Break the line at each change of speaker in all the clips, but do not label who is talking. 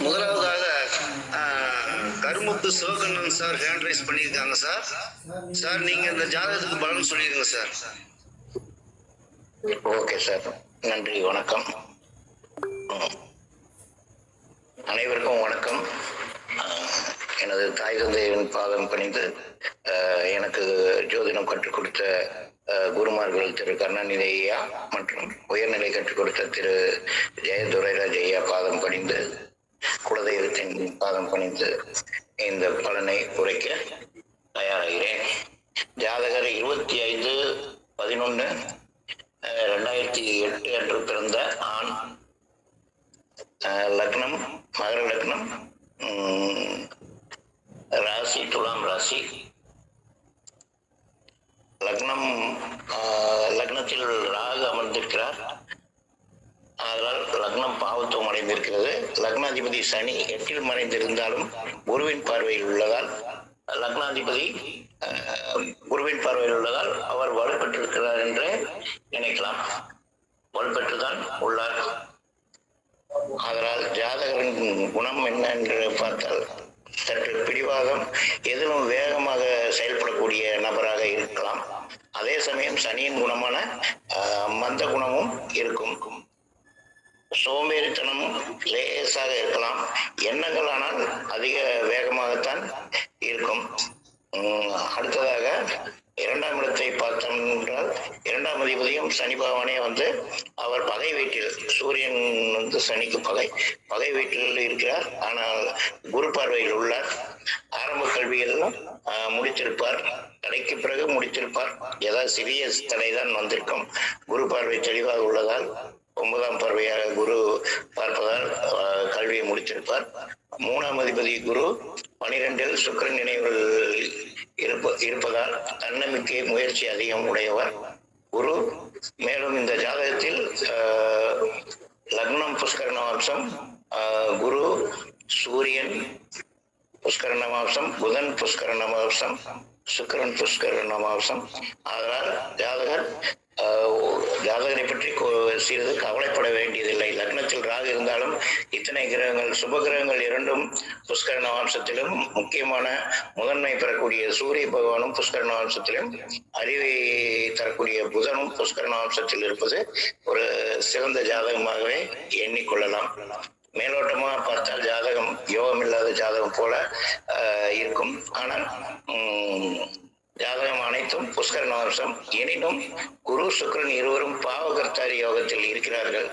முதலாவதாக Karumuthu Sivakannan sir hand rice பண்ணியிருக்காங்க sir. Sir நீங்க இந்த ஜாதகத்துக்கு பலன் சொல்லிடுங்க சார்.
ஓகே சார், நன்றி, வணக்கம். அனைவருக்கும் வணக்கம். எனது தாய் தந்தையின் பாதம் பணிந்து எனக்கு ஜோதிடம் கற்றுக் கொடுத்த குருமார்கள் திரு கருணாநிதி ஐயா மற்றும் உயர்நிலை கற்றுக் கொடுத்த திரு ஜெயதுரைராஜ் ஐயா பாதம் பணிந்து, குலதெய்வத்தின் பாதம் பணிந்து இந்த பலனை உரைக்க தயாராகிறேன். ஜாதகர் 25/11/2008 அன்று பிறந்த ஆண். லக்னம் மகர லக்னம், ராசி துலாம் ராசி. லக்னத்தில் ராகு அமர்ந்திருக்கிறார். அதனால் லக்னம் பாவத்துவம் அடைந்திருக்கிறது. லக்னாதிபதி சனி 8ல் மறைந்திருந்தாலும் குருவின் பார்வையில் உள்ளதால் அவர் வலுப்பெற்றிருக்கிறார் என்று நினைக்கலாம். வலுப்பெற்றுதான் உள்ளார். அதனால் ஜாதகரின் குணம் என்ன என்று பார்த்தால் சற்று பிடிவாதம், எதிலும் வேகமாக செயல்படக்கூடிய நபராக இருக்கலாம். அதே சமயம் சனியின் குணமான மந்த குணமும் இருக்கும். சோம்பேறித்தனமும் லேசாக இருக்கலாம். எண்ணங்கள் ஆனால் அதிக வேகமாகத்தான் இருக்கும். அடுத்ததாக 2ஆம் இடத்தை பார்த்தோம் என்றால் 2ஆம் அதிபதியும் சனி பகவானே அவர் பகை வீட்டில், சூரியன் சனிக்கு பகை வீட்டில் இருக்கிறார். ஆனால் குரு பார்வையில் உள்ளார். ஆரம்ப கல்வியெல்லாம் முடித்திருப்பார். தடைக்கு பிறகு முடித்திருப்பார். ஏதாவது சிறிய தடைதான் வந்திருக்கும். குரு பார்வை தெளிவாக உள்ளதால் 9ஆம் பார்வையாக குரு பார்ப்பதால் கல்வியை முடித்திருப்பார். 3ஆம் அதிபதி குரு 12ல் சுக்கிரன் நினைவில் இருப்பதால் தன்னம்பிக்கை, முயற்சி அதிகம் உடையவர் குரு. மேலும் இந்த ஜாதகத்தில் லக்னம் புஷ்கரண வம்சம், குரு சூரியன் புஷ்கரண வம்சம், புதன் புஷ்கரண வம்சம், சுக்கிரன் புஷ்கரண வம்சம். அதனால் ஜாதகரை பற்றி சிறிது கவலைப்பட வேண்டியதில்லை. லக்னத்தில் ராகு இருந்தாலும் இத்தனை கிரகங்கள், சுப கிரகங்கள் இரண்டும் புஷ்கரண வம்சத்திலும், முக்கியமான முதன்மை பெறக்கூடிய சூரிய பகவானும் புஷ்கரண வம்சத்திலும், அறிவை தரக்கூடிய புதனும் புஷ்கரண வம்சத்தில் இருப்பது ஒரு சிறந்த ஜாதகமாகவே எண்ணிக்கொள்ளலாம். மேலோட்டமா பார்த்தால் ஜாதகம் யோகம் இல்லாத ஜாதகம் போல இருக்கும். ஆனால் ஜாதகம் அனைத்தும் புஷ்கரண வம்சம். எனினும் குரு சுக்கிரன் இருவரும் பாவகர்த்தாரி யோகத்தில் இருக்கிறார்கள்.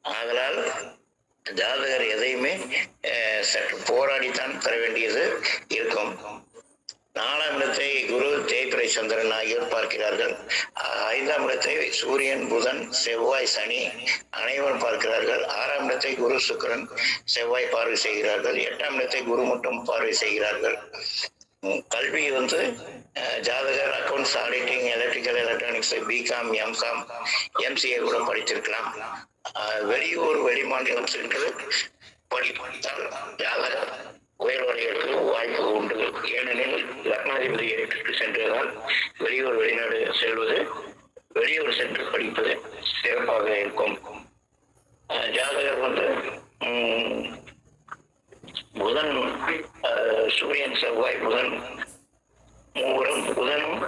ஆதலால் ஜாதகர் எதையுமே சற்று போராடித்தான் பெற வேண்டியது இருக்கும். 4ஆம் இடத்தை குரு, தேய்பிறை, சந்திரன் ஆகியோர் பார்க்கிறார்கள். 5ஆம் இடத்தை சூரியன், புதன், செவ்வாய், சனி அனைவரும் பார்க்கிறார்கள். 6ஆம் இடத்தை குரு, சுக்கிரன், செவ்வாய் பார்வை செய்கிறார்கள். 8ஆம் இடத்தை குரு மட்டும் பார்வை செய்கிறார்கள். கல்வி ஜாதகர் accounts, auditing, electrical, electronics, BCom, MCom, MCA கூட படித்திருக்கலாம். வெளியூர், வெளிமாநிலம் சென்று படித்தால் ஜாதகர் உயர்வடைகளுக்கு வாய்ப்பு உண்டு. ஏனெனில் லக்னாதிபதி 8க்கு சென்றதால் வெளியூர், வெளிநாடு செல்வது, வெளியூர் சென்று படிப்பது சிறப்பாக இருக்கும். ஜாதகர் புதன், சூரியன், செவ்வாய், புதன் மூவரும், புதனும்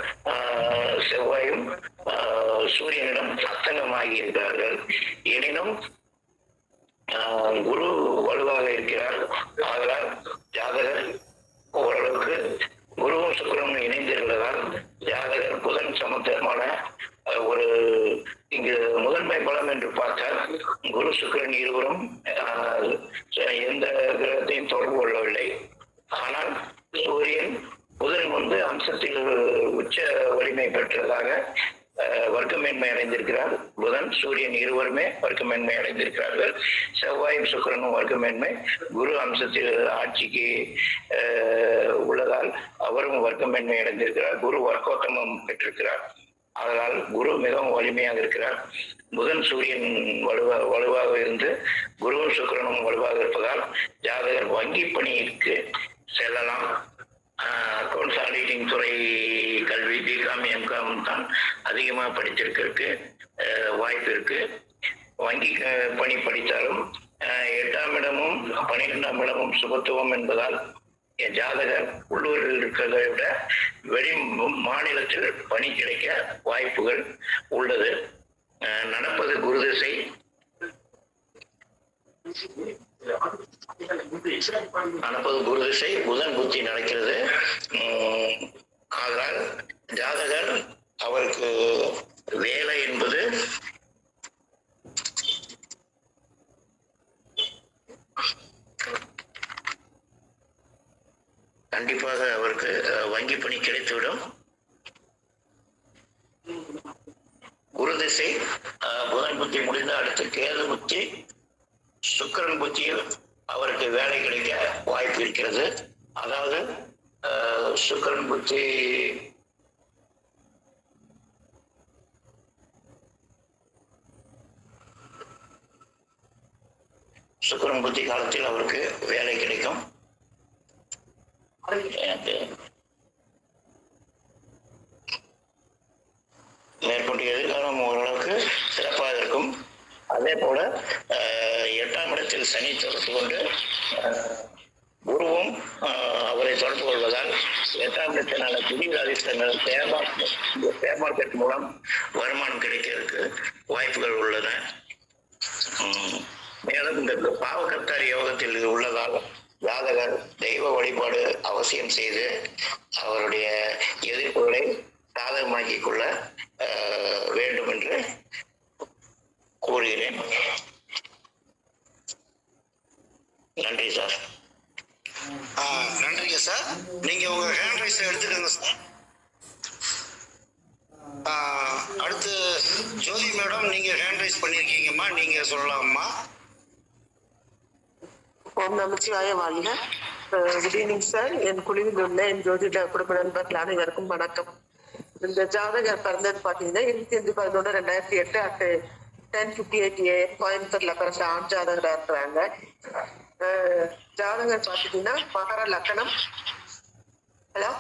செவ்வாயும் சூரியனிடம் அத்தங்கமாகி இருக்கிறார்கள். எனினும் குரு வலுவாக இருக்கிறார். ஆதலால் ஜாதகர் ஓரளவுக்கு குருவும் சுக்கிரனும் இணைந்திருந்ததால் ஜாதகர் புதன் சமத்துவமான ஒரு, இங்கு முதன்மை பலம் என்று பார்த்தால் குரு சுக்கிரன் இருவரும் எந்த கிரகத்தையும் தொடர்பு கொள்ளவில்லை. ஆனால் சூரியன், புதன் அம்சத்தில் உச்ச வலிமை பெற்றதாக வர்க்கமேன்மை அடைந்திருக்கிறார். புதன், சூரியன் இருவருமே வர்க்கமேன்மை அடைந்திருக்கிறார்கள். செவ்வாயும் சுக்கிரனும் வர்க்கமேன்மை. குரு அம்சத்தில் ஆட்சிக்கு உள்ளதால் அவரும் வர்க்கமேன்மை அடைந்திருக்கிறார். குரு வர்க்கோத்தமம் பெற்றிருக்கிறார். அதனால் குரு மிகவும் வலிமையாக இருக்கிறார். புதன், சூரியன் வலுவாக இருந்து குருவும் சுக்கிரனும் வலுவாக இருப்பதால் ஜாதகர் வங்கி பணிக்கு செல்லலாம். அக்கௌண்ட்ஸ், ஆடிட்டிங் துறை கல்வி, பிகாம், எம்காம் தான் அதிகமாக படிச்சிருக்கிறதுக்கு வாய்ப்பு இருக்கு. வங்கி பணி படித்தாலும் 8ஆம் இடமும் 12ஆம் இடமும் சுபத்துவம் என்பதால் என் ஜாதகர் உள்ளூரில் இருக்கிறதை விட வெளி மாநிலத்தில் பணி கிடைக்க வாய்ப்புகள் உள்ளது. நடப்பது குரு திசை. புதன் புத்தி நடக்கிறது. அதனால் ஜாதகர் அவருக்கு வேலை என்பது கண்டிப்பாக அவருக்கு வங்கி பணி கிடைத்துவிடும். குரு திசை புதன் புத்தி முடிந்த அடுத்து கேது புத்தி சுக்கிரன் புத்தியில் அவருக்கு வேலை கிடைக்க வாய்ப்பு இருக்கிறது. அதாவது சுக்கிரன் புத்தி காலத்தில் அவருக்கு வேலை கிடைக்கும். மேற்கொண்டு எதிர்காலம் ஓரளவுக்கு சிறப்பாக இருக்கும். அதே போல 8ஆம் இடத்தில் சனி தொடர்பு கொண்டு குருவும் அவரை தொடர்பு கொள்வதால் 8ஆம் இடத்தினால திடீர் அதிர்ஷ்டங்கள் ஷேர் மார்க்கெட் மூலம் வருமானம் கிடைக்கிறதுக்கு வாய்ப்புகள் உள்ளன. மேலும் இந்த பாவகர்த்தாரி யோகத்தில் உள்ளதால் ஜாதகர் தெய்வ வழிபாடு அவசியம் செய்து அவருடைய எதிர்ப்புகளை சாதகமாக்கிக் கொள்ள வேண்டும் என்று கூறுகிறேன். நன்றி சார்.
நன்றிங்க சார். நீங்க உங்க ஹேண்ட் ரைஸ் எடுத்துக்கோங்க சார். அடுத்து ஜோதி மேடம், நீங்க ஹேண்ட் ரைஸ் பண்ணிருக்கீங்கம்மா, நீங்க சொல்லலாம்மா.
ஓம் நமச்சிவாய வாழ்க. Good evening sir. என் குழுவில் உள்ள என் ஜோதிட குடும்ப நண்பர்கள் அனைவருக்கும் வணக்கம். இந்த ஜாதகர் பிறந்தது பாத்தீங்கன்னா 25/11/2008 at 10:58 AM கோயம்புத்தூர்ல பிறந்த ஆண் ஜாதகரா இருக்கிறாங்க. ஜாதகர் பாத்தீங்கன்னா மகர லக்னம். ஹலோ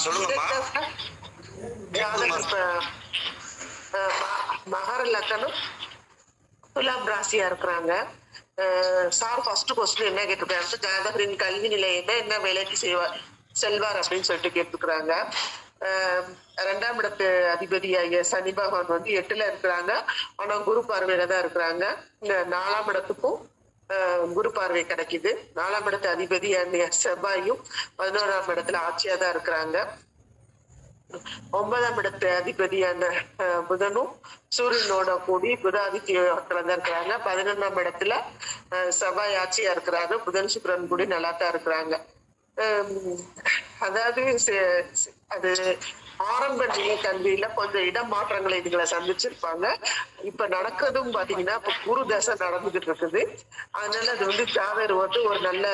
சொல்லுங்கம்மா.
ஜாதகர் மகர லக்னம் துலாம் ராசியா இருக்கிறாங்க. சார் ஃபர்ஸ்ட் கொஸ்டின் என்ன கேட்டிருக்காங்க, ஜாதகரின் கல்வி நிலை என்ன வேலைக்கு செல்வார் அப்படின்னு சொல்லிட்டு கேட்டிருக்கிறாங்க. 2ஆம் இடத்து அதிபதியாகிய சனி பகவான் வந்து 8ல இருக்கிறாங்க. ஆனா குரு பார்வையில தான் இருக்கிறாங்க. 4ஆம் இடத்துக்கும் குரு பார்வை கிடைக்குது. 4ஆம் இடத்து அதிபதியான செவ்வாயும் 11ஆம் இடத்துல ஆட்சியா தான் இருக்கிறாங்க. 9ஆம் இடத்து அதிபதியான புதனும் சூரியனோட கூடி புதாதித்யத்துல தான் இருக்கிறாங்க. 11ஆம் இடத்துல செவ்வாய் ஆட்சியா இருக்கிறாங்க. புதன் சுக்கிரன் கூடி நல்லா தான் இருக்கிறாங்க. அதாவது அது ஆரம்ப நிலை கல்வியில கொஞ்சம் இடமாற்றங்களை இதுகளை சந்திச்சிருப்பாங்க. இப்ப நடக்கிறதும் பாத்தீங்கன்னா இப்ப குரு தசை நடந்துகிட்டு இருக்குது. அதனால அது வந்து ஜாதகர் வந்து ஒரு நல்ல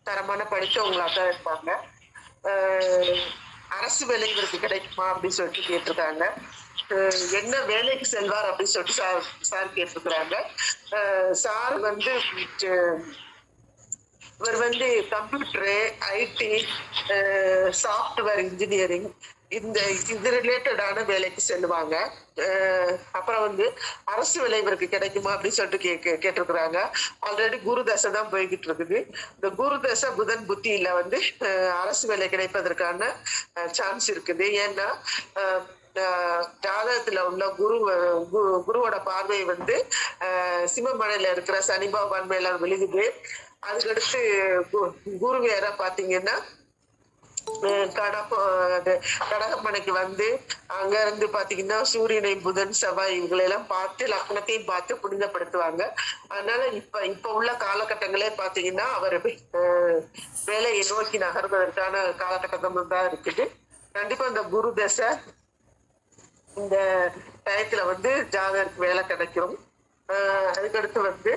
தரமான படித்தவங்களா தான் இருப்பாங்க. அரசு வேலை இவருக்கு கிடைக்குமா அப்படின்னு சொல்லிட்டு கேட்டிருக்காங்க. என்ன வேலைக்கு செல்வார் அப்படின்னு சொல்லிட்டு சார் கேட்டிருக்கிறாங்க. சார் வந்து இவர் வந்து கம்ப்யூட்டரு, ஐடி, சாஃப்ட்வேர் இன்ஜினியரிங் இது ரிலேட்டடான வேலைக்கு செல்லுவாங்க. அப்புறம் வந்து அரசு வேலை இவருக்கு கிடைக்குமா அப்படின்னு சொல்லிட்டு கேட்டிருக்கிறாங்க. ஆல்ரெடி குரு தசை தான் போய்கிட்டு இருக்குது. இந்த குரு தசை புதன் புத்தியில வந்து அரசு வேலை கிடைப்பதற்கான சான்ஸ் இருக்குது. ஏன்னா ஜாதகத்துல உள்ள குருவோட பார்வை வந்து சிம்மமனையில இருக்கிற சனி பகவான் மேல விழுகுது. அதுக்கடுத்து குரு வேற பாத்தீங்கன்னா கடகமனைக்கு வந்து அங்க இருந்து பாத்தீங்கன்னா சூரியனை, புதன், செவ்வாய் இவங்களை எல்லாம் பார்த்து லக்னத்தையும் பார்த்து புனிதப்படுத்துவாங்க. அதனால இப்ப உள்ள காலகட்டங்களே பாத்தீங்கன்னா அவர் வேலையை நோக்கி நகர்வதற்கான காலகட்டம் தான் இருக்குது. கண்டிப்பா இந்த குரு தசை இந்த டயத்துல வந்து ஜாதகருக்கு வேலை கிடைக்கும். அதுக்கடுத்து வந்து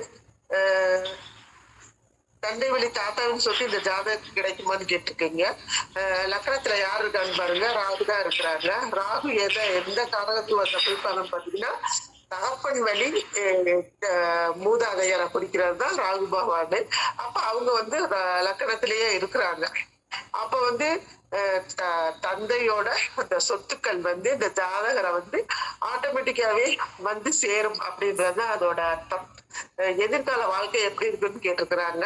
தந்தை வழி தாத்தாவின்னு சொல்லிட்டு இந்த ஜாதகத்துக்கு கிடைக்குமான்னு கேட்டிருக்கீங்க. லக்னத்துல யாரு இருக்கான்னு பாருங்க, ராகு தான் இருக்கிறாங்க. ராகு எந்த காரகத்துவத்தை குறிப்பாங்க பாத்தீங்கன்னா தகப்பன் வழி மூதாதையரை குறிக்கிறது தான் ராகு பகவான். அப்ப அவங்க வந்து லக்னத்திலேயே இருக்கிறாங்க. அப்ப வந்து தந்தையோட அந்த சொத்துக்கள் வந்து இந்த ஜாதகரை வந்து ஆட்டோமேட்டிக்காவே வந்து சேரும் அப்படின்றது அதோட அர்த்தம். எதிர்கால வாழ்க்கை எப்படி இருக்குன்னு கேட்டிருக்கிறாங்க.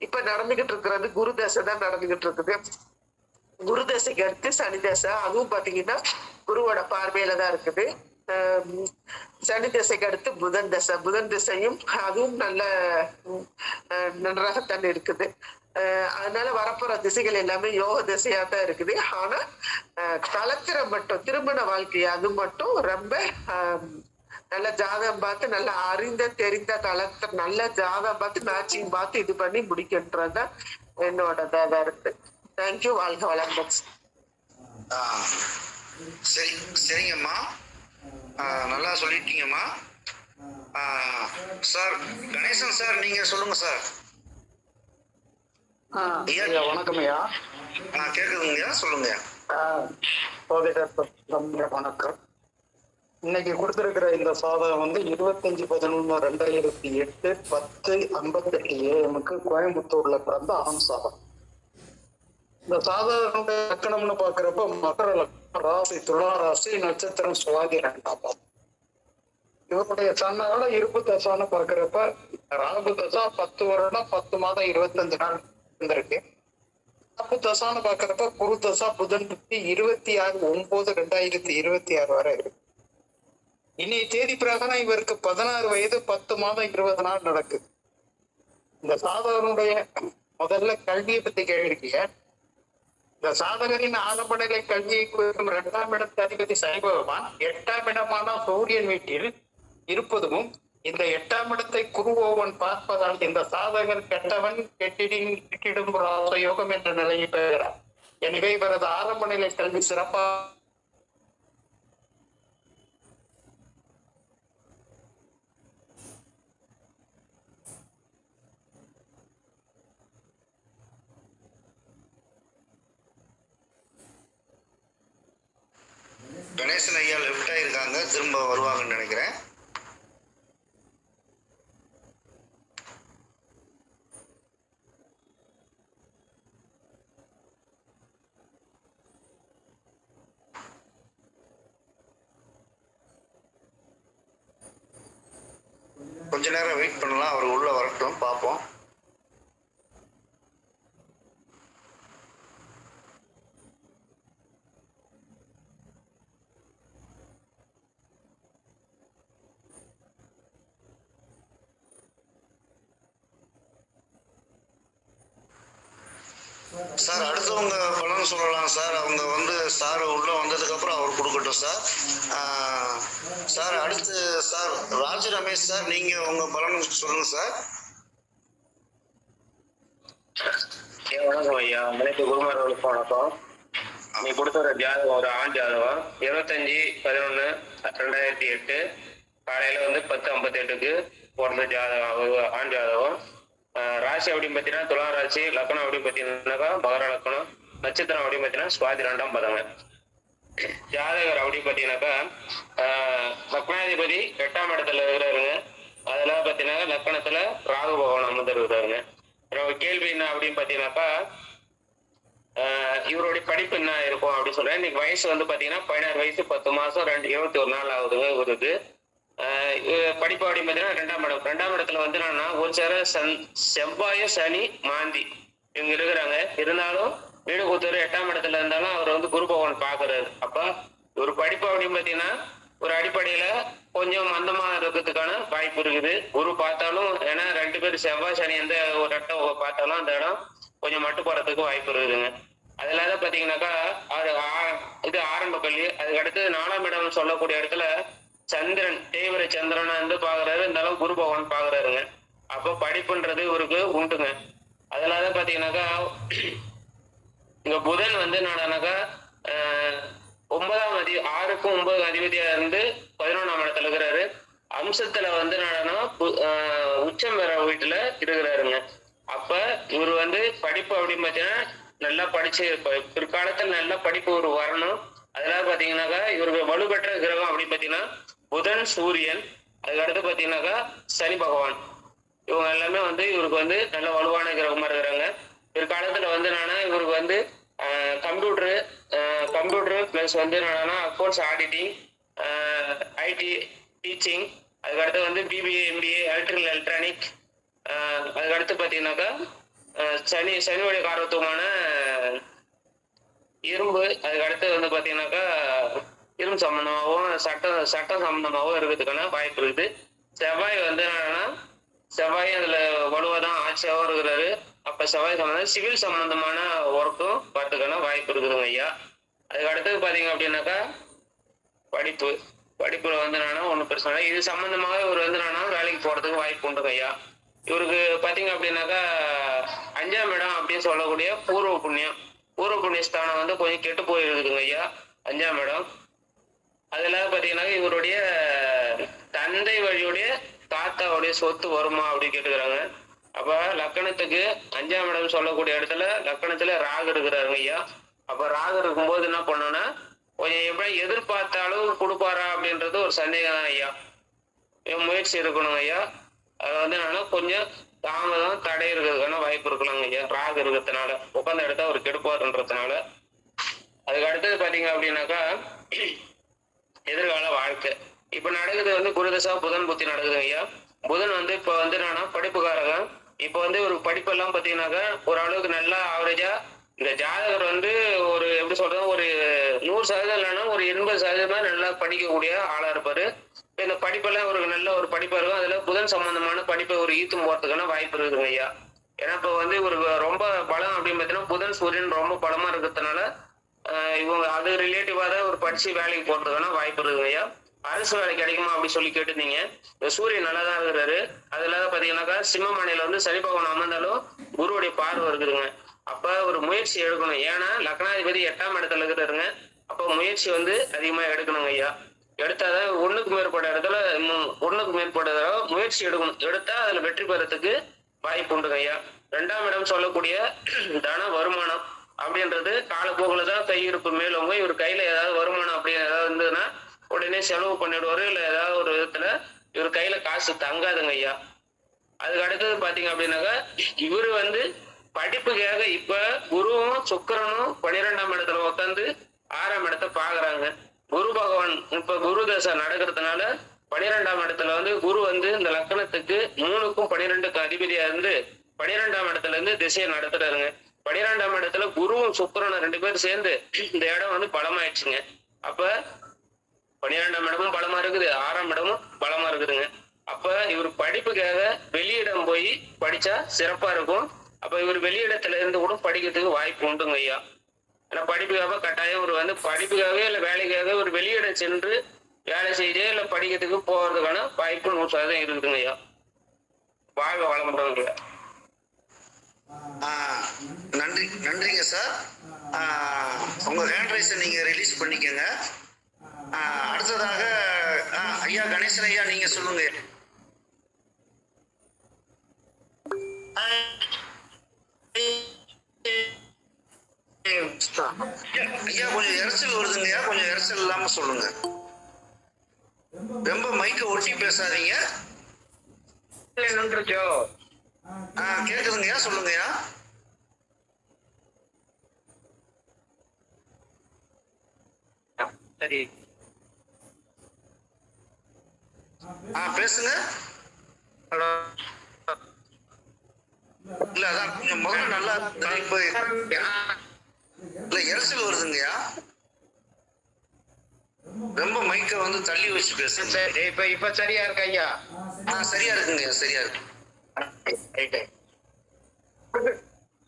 இப்ப நடந்துகிட்டு இருக்கிறது குரு தசை தான் நடந்துகிட்டு இருக்குது. குரு தசைக்கு அடுத்து சனி தசை, அதுவும் பாத்தீங்கன்னா குருவோட பார்வையில தான் இருக்குது. சனி தசைக்கு அடுத்து புதன் தசை, புதன் திசையும் அதுவும் நன்றாகத்தான் இருக்குது. அதனால வரப்போற திசைகள் எல்லாமே யோக திசையா தான் இருக்குது. ஆனா கலத்திரம் மட்டும் திருமண வாழ்க்கை அது மட்டும் ரொம்ப நல்ல ஜாதகம் பார்த்து நல்ல அறிந்த தெரிந்த கலத்திரம் நல்ல ஜாதகம் பார்த்து மேட்சிங் பார்த்து இது பண்ணி முடிக்கின்றதுதான் என்னோட இருக்கு. தேங்க்யூ. வாழ்க வளமுடன்.
சரி, சரிங்கம்மா, நல்லா சொல்லிட்டீங்கம்மா. சார் கணேசன் சார், நீங்க சொல்லுங்க சார்.
வணக்கம் ஐயா.
கேக்குதுங்கய்யா, சொல்லுங்க.
வணக்கம். இன்னைக்கு கொடுத்திருக்கிற இந்த சாதகம் 25/11/2008 10:58 AM கோயம்புத்தூர்ல பிறந்த ஆண் சாதகம். இந்த சாதகனுடைய லக்கணம்னு பாக்குறப்ப மகர லக்னம், ராசி துலா ராசி, நட்சத்திரம் சுவாதி 2ஆம் பாதம். இவருடைய சன்னகால இருப்பு தசான்னு பாக்குறப்ப ராகு தசா 10 வருடம் 10 மாதம் 25 நாள் இருந்திருக்கு. தப்பு தசான்னு பாக்குறப்ப குரு தசா புதன் புத்தி 26/9/2026 வரை இருக்கு. இன்னைய தேதி பிரகாரம் இவருக்கு 16 வயது 10 மாதம் 20 நாள் நடக்குது. இந்த சாதகனுடைய முதல்ல கல்வியை பத்தி கேட்டிருக்கீங்க. இந்த சாதகரின் ஆரம்பநிலை கல்வியை குறிக்கும் 2ஆம் இடத்து அதிபதி சனி பகவான் 8ஆம் இடமான சூரியன் வீட்டில் இருப்பதும் இந்த 8ஆம் இடத்தை குருவோவன் பார்ப்பதால் இந்த சாதகர் கெட்டவன் கெட்டிடும் யோகம் என்ற நிலையை பெறுகிறார். எனவே இவரது ஆரம்ப நிலை கல்வி சிறப்பாக
கணேசன் ஐயா லெஃப்ட் ஆயிருக்காங்க, திரும்ப வருவாங்கன்னு நினைக்கிறேன். கொஞ்ச நேரம் வெயிட் பண்ணலாம், அவர் உள்ள வரட்டும், பார்ப்போம். சார் அடுத்தவங்க பலன் சொல்லலாம் சார். அவங்க சார் உள்ள வந்ததுக்கு அப்புறம் அவர் கொடுக்கட்டும் சார். சார் அடுத்து சார் ராஜ் ரமேஷ் சார், நீங்க உங்க பலன் சொல்லுங்க சார்.
வணக்கம் ஐயா. மலைக்கு குருமார்களுக்கு வணக்கம். நீ கொடுத்த ஒரு ஜாதகம், ஒரு ஆண் ஜாதகம் 25/11/2008 காலையில 10:58 பிறந்த ஜாதகம், ஆண் ஜாதகம். ராசி அப்படின்னு பார்த்தீங்கன்னா துலா ராசி, லக்னம் அப்படின்னு பார்த்தீங்கன்னாக்கா மகர லக்னம், நட்சத்திரம் அப்படின்னு பார்த்தீங்கன்னா சுவாதி 2ஆம் பாதங்க. ஜாதகர் அப்படின்னு பார்த்தீங்கன்னாக்கா லக்னாதிபதி 8ஆம் இடத்துல இருக்கிறாருங்க. அதெல்லாம் பார்த்தீங்கன்னா லக்கணத்துல ராகு பகவான் அமர்ந்து இருக்கிறாருங்க. கேள்வி என்ன அப்படின்னு பார்த்தீங்கன்னாக்கா இவருடைய படிப்பு என்ன இருக்கும் அப்படின்னு சொல்றேன். இன்னைக்கு வயசு பார்த்தீங்கன்னா 16 வயசு 10 மாசம் 21 நாள் ஆகுதுங்க இவருக்கு. படிப்பு அப்படின்னு பார்த்தீங்கன்னா 2ஆம் இடத்துல என்னன்னா ஒரு சேர செவ்வாய் சனி மாந்தி இவங்க இருக்கிறாங்க. இருந்தாலும் வீடு கொடுத்தவர் 8ஆம் இடத்துல இருந்தாலும் அவர் குரு பகவான் பாக்குறாரு. அப்ப ஒரு படிப்பு அப்படின்னு பார்த்தீங்கன்னா ஒரு அடிப்படையில கொஞ்சம் மந்தமா இருக்கிறதுக்கான வாய்ப்பு இருக்குது. குரு பார்த்தாலும் ஏன்னா 2 பேர் செவ்வாய் சனி எந்த ஒரு இடம் பார்த்தாலும் அந்த இடம் கொஞ்சம் மட்டு போறதுக்கு வாய்ப்பு இருக்குதுங்க. அதுல பாத்தீங்கன்னாக்கா இது ஆரம்ப கல்வி. அதுக்கு அடுத்து 4ஆம் இடம் சொல்லக்கூடிய இடத்துல சந்திரன் தேவர சந்திரனை பாக்குறாரு, இருந்தாலும் குரு பகவான் பாக்குறாருங்க. அப்போ படிப்புன்றது இவருக்கு உண்டுங்க. அதனால பாத்தீங்கன்னாக்கா இங்க புதன் என்னன்னாக்கா 6க்கும் 9 அதிபதியா இருந்து 11ஆம் இடத்துல இருக்கிறாரு. அம்சத்துல என்னன்னா உச்சம் பெற வீட்டுல இருக்கிறாருங்க. அப்ப இவர் படிப்பு அப்படின்னு பாத்தீங்கன்னா நல்லா படிச்சு பிற்காலத்துல நல்லா படிப்பு ஒரு வரணும். அதனால பாத்தீங்கன்னாக்கா இவருக்கு வலுப்பெற்ற கிரகம் அப்படின்னு பாத்தீங்கன்னா புதன் சூரியன், அதுக்கடுத்து பாத்தீங்கன்னாக்கா சனி பகவான். இவங்க எல்லாமே இவருக்கு நல்ல வலுவான கிரகமா இருக்கிறாங்க. பிற்காலத்துல என்னன்னா இவருக்கு கம்ப்யூட்டர் பிளஸ் என்னன்னா அக்கௌண்ட்ஸ் ஆடிட்டிங், ஐடி டீச்சிங், அதுக்கடுத்து வந்து பிபிஏ எம்பிஏ எலக்ட்ரிக்கல் எலக்ட்ரானிக். அதுக்கடுத்து பார்த்தீங்கன்னாக்கா சனியுடைய காரத்துவமான இரும்பு. அதுக்கடுத்து வந்து பார்த்தீங்கன்னாக்கா இரும்பு சம்பந்தமாகவும் சட்டம் சம்பந்தமாகவும் இருக்கிறதுக்கான வாய்ப்பு இருக்குது. செவ்வாய் வந்து என்னன்னா செவ்வாயும் அதுல வலுவாக தான் ஆட்சியாகவும் இருக்கிறாரு. அப்போ செவ்வாய் சம்பந்தம் சிவில் சம்பந்தமான ஒர்க்கும் பார்த்துக்கான வாய்ப்பு இருக்குதுங்க ஐயா. அதுக்கு அடுத்தது பார்த்தீங்க அப்படின்னாக்கா படிப்புல வந்து என்னன்னா ஒன்றும் பிரச்சனை இல்லை. இது சம்பந்தமாக இவர் வந்து என்னன்னா வேலைக்கு போறதுக்கு வாய்ப்பு உண்டுங்க ஐயா. இவருக்கு பார்த்தீங்க அப்படின்னாக்கா 5ஆம் இடம் அப்படின்னு சொல்லக்கூடிய பூர்வ புண்ணிய ஸ்தானம் வந்து கொஞ்சம் கெட்டு போயிருக்குதுங்க ஐயா. 5ஆம் இடம் அதுல பார்த்தீங்கன்னா இவருடைய தந்தை வழியுடைய தாத்தாவுடைய சொத்து வருமா அப்படின்னு கேட்டுக்கிறாங்க. அப்ப லக்கணத்துக்கு 5ஆம் இடம் சொல்லக்கூடிய இடத்துல லக்கணத்துல ராகு இருக்கிறாருங்க ஐயா. அப்ப ராகு இருக்கும்போது என்ன பண்ணோம்னா கொஞ்சம் எப்படி எதிர்பார்த்த அளவு கொடுப்பாரா அப்படின்றது ஒரு சந்தேகம் தான் ஐயா. முயற்சி இருக்கணுங்க ஐயா. அது வந்து என்னன்னா கொஞ்சம் தாமதம் தடை இருக்கிறதுக்கான வாய்ப்பு இருக்கலாங்க ஐயா. ராகு இருக்கிறதுனால உட்காந்த இடத்த அவர் கெடுப்பாருன்றதுனால. அதுக்கு அடுத்தது பாத்தீங்க அப்படின்னாக்கா எதிர்கால வாழ்க்கை இப்ப நடக்குது வந்து குருதசா புதன் புத்தி நடக்குதுங்க ஐயா. புதன் வந்து இப்ப வந்து என்னன்னா படிப்புக்காரங்க. இப்ப வந்து ஒரு படிப்பெல்லாம் பாத்தீங்கன்னாக்கா ஒரு அளவுக்கு நல்லா ஆவரேஜா இந்த ஜாதகர் வந்து ஒரு எப்படி சொல்றது ஒரு 100% இல்லைன்னா ஒரு 80% நல்லா படிக்கக்கூடிய ஆளா இருப்பாரு. இந்த படிப்பெல்லாம் ஒரு நல்ல ஒரு படிப்பா இருக்கும். அதுல புதன் சம்பந்தமான படிப்பை ஒரு ஈர்த்தும் போறதுக்கான வாய்ப்பு இருக்குங்க ஐயா. ஏன்னா இப்ப வந்து ஒரு ரொம்ப பலம் அப்படின்னு பார்த்தீங்கன்னா புதன் சூரியன் ரொம்ப பலமா இருக்கிறதுனால இவங்க அது ரிலேட்டிவா தான் ஒரு படிச்சு வேலைக்கு போறதுக்கான வாய்ப்பு இருக்குங்க ஐயா. அரசு வேலை கிடைக்குமா அப்படி சொல்லி கேட்டிருந்தீங்க. இந்த சூரியன் நல்லா தான் இருக்கிறாரு. அதுல பாத்தீங்கன்னாக்கா சிம்மமனையில வந்து சனி பகவான் அமர்ந்தாலும் குருவுடைய பார்வை இருக்குதுங்க. அப்ப ஒரு முயற்சி எடுக்கணும். ஏன்னா லக்னாதிபதி 8ஆம் இடத்துல இருக்கிறாருங்க. அப்போ முயற்சி வந்து அதிகமா எடுக்கணுங்க ஐயா. எடுத்தாதான் ஒண்ணுக்கு மேற்பட்ட இடத்துல முயற்சி எடுக்கணும். எடுத்தா அதுல வெற்றி பெறத்துக்கு வாய்ப்பு உண்டுங்க ஐயா. 2ஆம் இடம் சொல்லக்கூடிய தன வருமானம் அப்படின்றது காலப்போக்கில் தான் கையிருப்பு மேலவங்க இவர் கையில ஏதாவது வருமானம் அப்படின்னு ஏதாவது இருந்ததுன்னா உடனே செலவு பண்ணிடுவாரு. இல்லை ஏதாவது ஒரு விதத்துல இவர் கையில காசு தங்காதுங்க ஐயா. அதுக்கு அடுத்தது பாத்தீங்க அப்படின்னாக்கா இவரு வந்து படிப்புக்காக இப்ப குருவும் சுக்கிரனும் 12ஆம் இடத்துல உட்காந்து 6ஆம் இடத்தை பாக்குறாங்க. குரு பகவான் இப்ப குரு தசை நடக்கிறதுனால 12ஆம் இடத்துல வந்து குரு வந்து இந்த லக்னத்துக்கு 3க்கும் 12க்கும் அதிபதியா இருந்து 12ஆம் இடத்துல இருந்து திசையை நடத்துறாருங்க. 12ஆம் இடத்துல குருவும் சுக்கிரனும் 2 பேரும் சேர்ந்து இந்த இடம் வந்து பலமாயிடுச்சுங்க. அப்ப 12ஆம் இடமும் பலமா இருக்குது, 6ஆம் இடமும் பலமா இருக்குதுங்க. அப்ப இவர் படிப்புக்காக வெளியிடம் போய் படிச்சா சிறப்பா இருக்கும். அப்ப இவர் வெளியிடத்துல இருந்து கூட படிக்கிறதுக்கு வாய்ப்பு உண்டுங்க ஐயா. ஏன்னா படிப்புக்காக கட்டாயம் ஒரு வந்து படிப்புக்காகவே இல்லை வேலைக்காக ஒரு வெளியிடம் சென்று வேலை செய்தே இல்லை படிக்கிறதுக்கு போறதுக்கான வாய்ப்பு 100% இருக்குதுங்க ஐயா. வாழ்க வளமுடன்.
நன்றிங்க சார். உங்க ஹேண்ட் ரைஸை நீங்க ரிலீஸ் பண்ணிக்கங்க. அடுத்ததாக ஐயா கணேசன் ஐயா நீங்க சொல்லுங்க. ஐயா கொஞ்சம் இறைச்சல் வருதுங்கய்யா, கொஞ்சம் இறைச்சல் இல்லாம சொல்லுங்க. ரொம்ப மைக்க ஒட்டி பேசாதீங்க. கேக்குதுங்கய்யா, சொல்லுங்கய்யா.
சரி
பேசுங்க.
ஹலோ.
இல்ல அதான் கொஞ்சம் முதல்ல நல்லா இப்ப இல்ல இறைச்சல் வருதுங்கய்யா. ரொம்ப மைக்க வந்து தள்ளி வச்சு பேசுங்க.
இப்ப சரியா இருக்கு ஐயா?
சரியா இருக்குங்கய்யா, சரியா இருக்கு.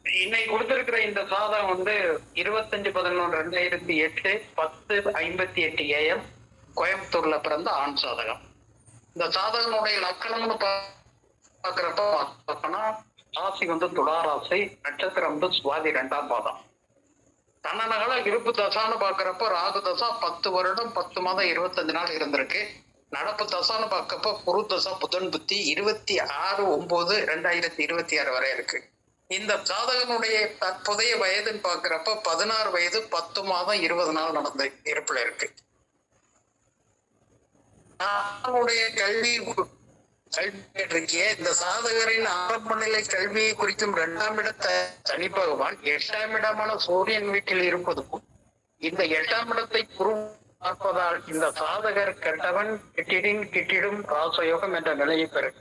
இன்னைக்கு கொடுத்திருக்கிற இந்த சாதம் வந்து 25/11/2008 10:58 AM கோயம்புத்தூர்ல பிறந்த ஆண் சாதகம். இந்த சாதகனுடைய லக்கணம்னு பாக்குறப்ப ராசி வந்து துளாராசி, நட்சத்திரம் வந்து சுவாதி 2ஆம் பாதம். தன்னநகல இருப்பு தசான்னு பாக்குறப்ப ராகு தசா 10 வருடம் 10 மாதம் 25 நாள் இருந்திருக்கு. நடப்பு தசான்னு பார்க்கப்ப குரு தசா புதன் புத்தி 26/9/2026 வரை இருக்கு. இந்த ஜாதகனுடைய தற்போதைய வயதுன்னு பாக்குறப்ப 16 வயது 10 மாதம் 20 நாள் நடந்த இருப்புல இருக்கு. கல்வி இருக்கிய இந்த சாதகரின் ஆரம்ப நிலை கல்வியை குறிக்கும் 2ஆம் இடத்தை சனி பகவான் 8ஆம் இடமான சூரியன் வீட்டில் இருப்பதும் இந்த 8ஆம் இடத்தை குரு பார்ப்பதால் இந்த சாதகர் கெட்டவன் கிட்டிடும் ராசயோகம் என்ற நிலையை பெறும்.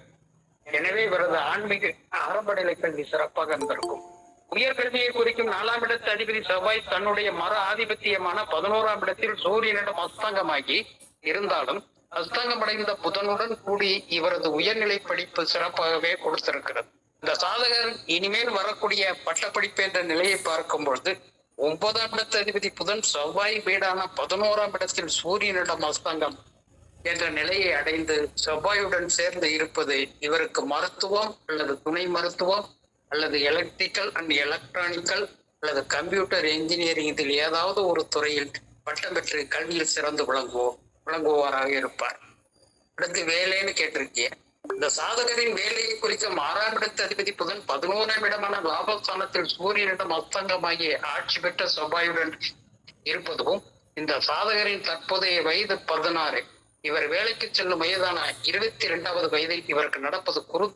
எனவே இவரது ஆன்மீக ஆரம்ப நிலை கல்வி சிறப்பாக இருந்திருக்கும். உயர்கல்வியை குறிக்கும் 4ஆம் இடத்து அதிபதி செவ்வாய் தன்னுடைய மர ஆதிபத்தியமான 11ஆம் இடத்தில் சூரியனிடம் அஸ்தங்கமாகி இருந்தாலும் அஸ்தங்கமடைந்த புதனுடன் கூடி இவரது உயர்நிலை படிப்பு சிறப்பாகவே கொடுத்திருக்கிறது. இந்த சாதகர் இனிமேல் வரக்கூடிய பட்டப்படிப்பு என்ற நிலையை பார்க்கும் பொழுது 9ஆம் இடத்து அதிபதி புதன் செவ்வாய் வீடான 11ஆம் இடத்தில் சூரியனிடம் அஸ்தங்கம் என்ற நிலையை அடைந்து செவ்வாயுடன் சேர்ந்து இருப்பது இவருக்கு மருத்துவம் அல்லது துணை மருத்துவம் அல்லது எலக்ட்ரிக்கல் அண்ட் எலக்ட்ரானிக்கல் அல்லது கம்ப்யூட்டர் என்ஜினியரிங் இதில் ஏதாவது ஒரு துறையில் பட்டம் பெற்று கல்வியில் சிறந்து விளங்குவாராக இருப்பார். அடுத்து வேலைன்னு கேட்டிருக்கீங்க. இந்த சாதகரின் வேலையை குறிக்கும் 6ஆம் இடத்து அதிபதி புதன் 11ஆம் இடமான லாபஸ்தானத்தில் சூரியனிடம் அஸ்தங்கமாகிய ஆட்சி பெற்ற செவ்வாயுடன் இருப்பதும் இந்த சாதகரின் தற்போதைய வயது 16. இவர் வேலைக்கு செல்லும் வயதான 22வது வயதில் இவருக்கு நடப்பது குரு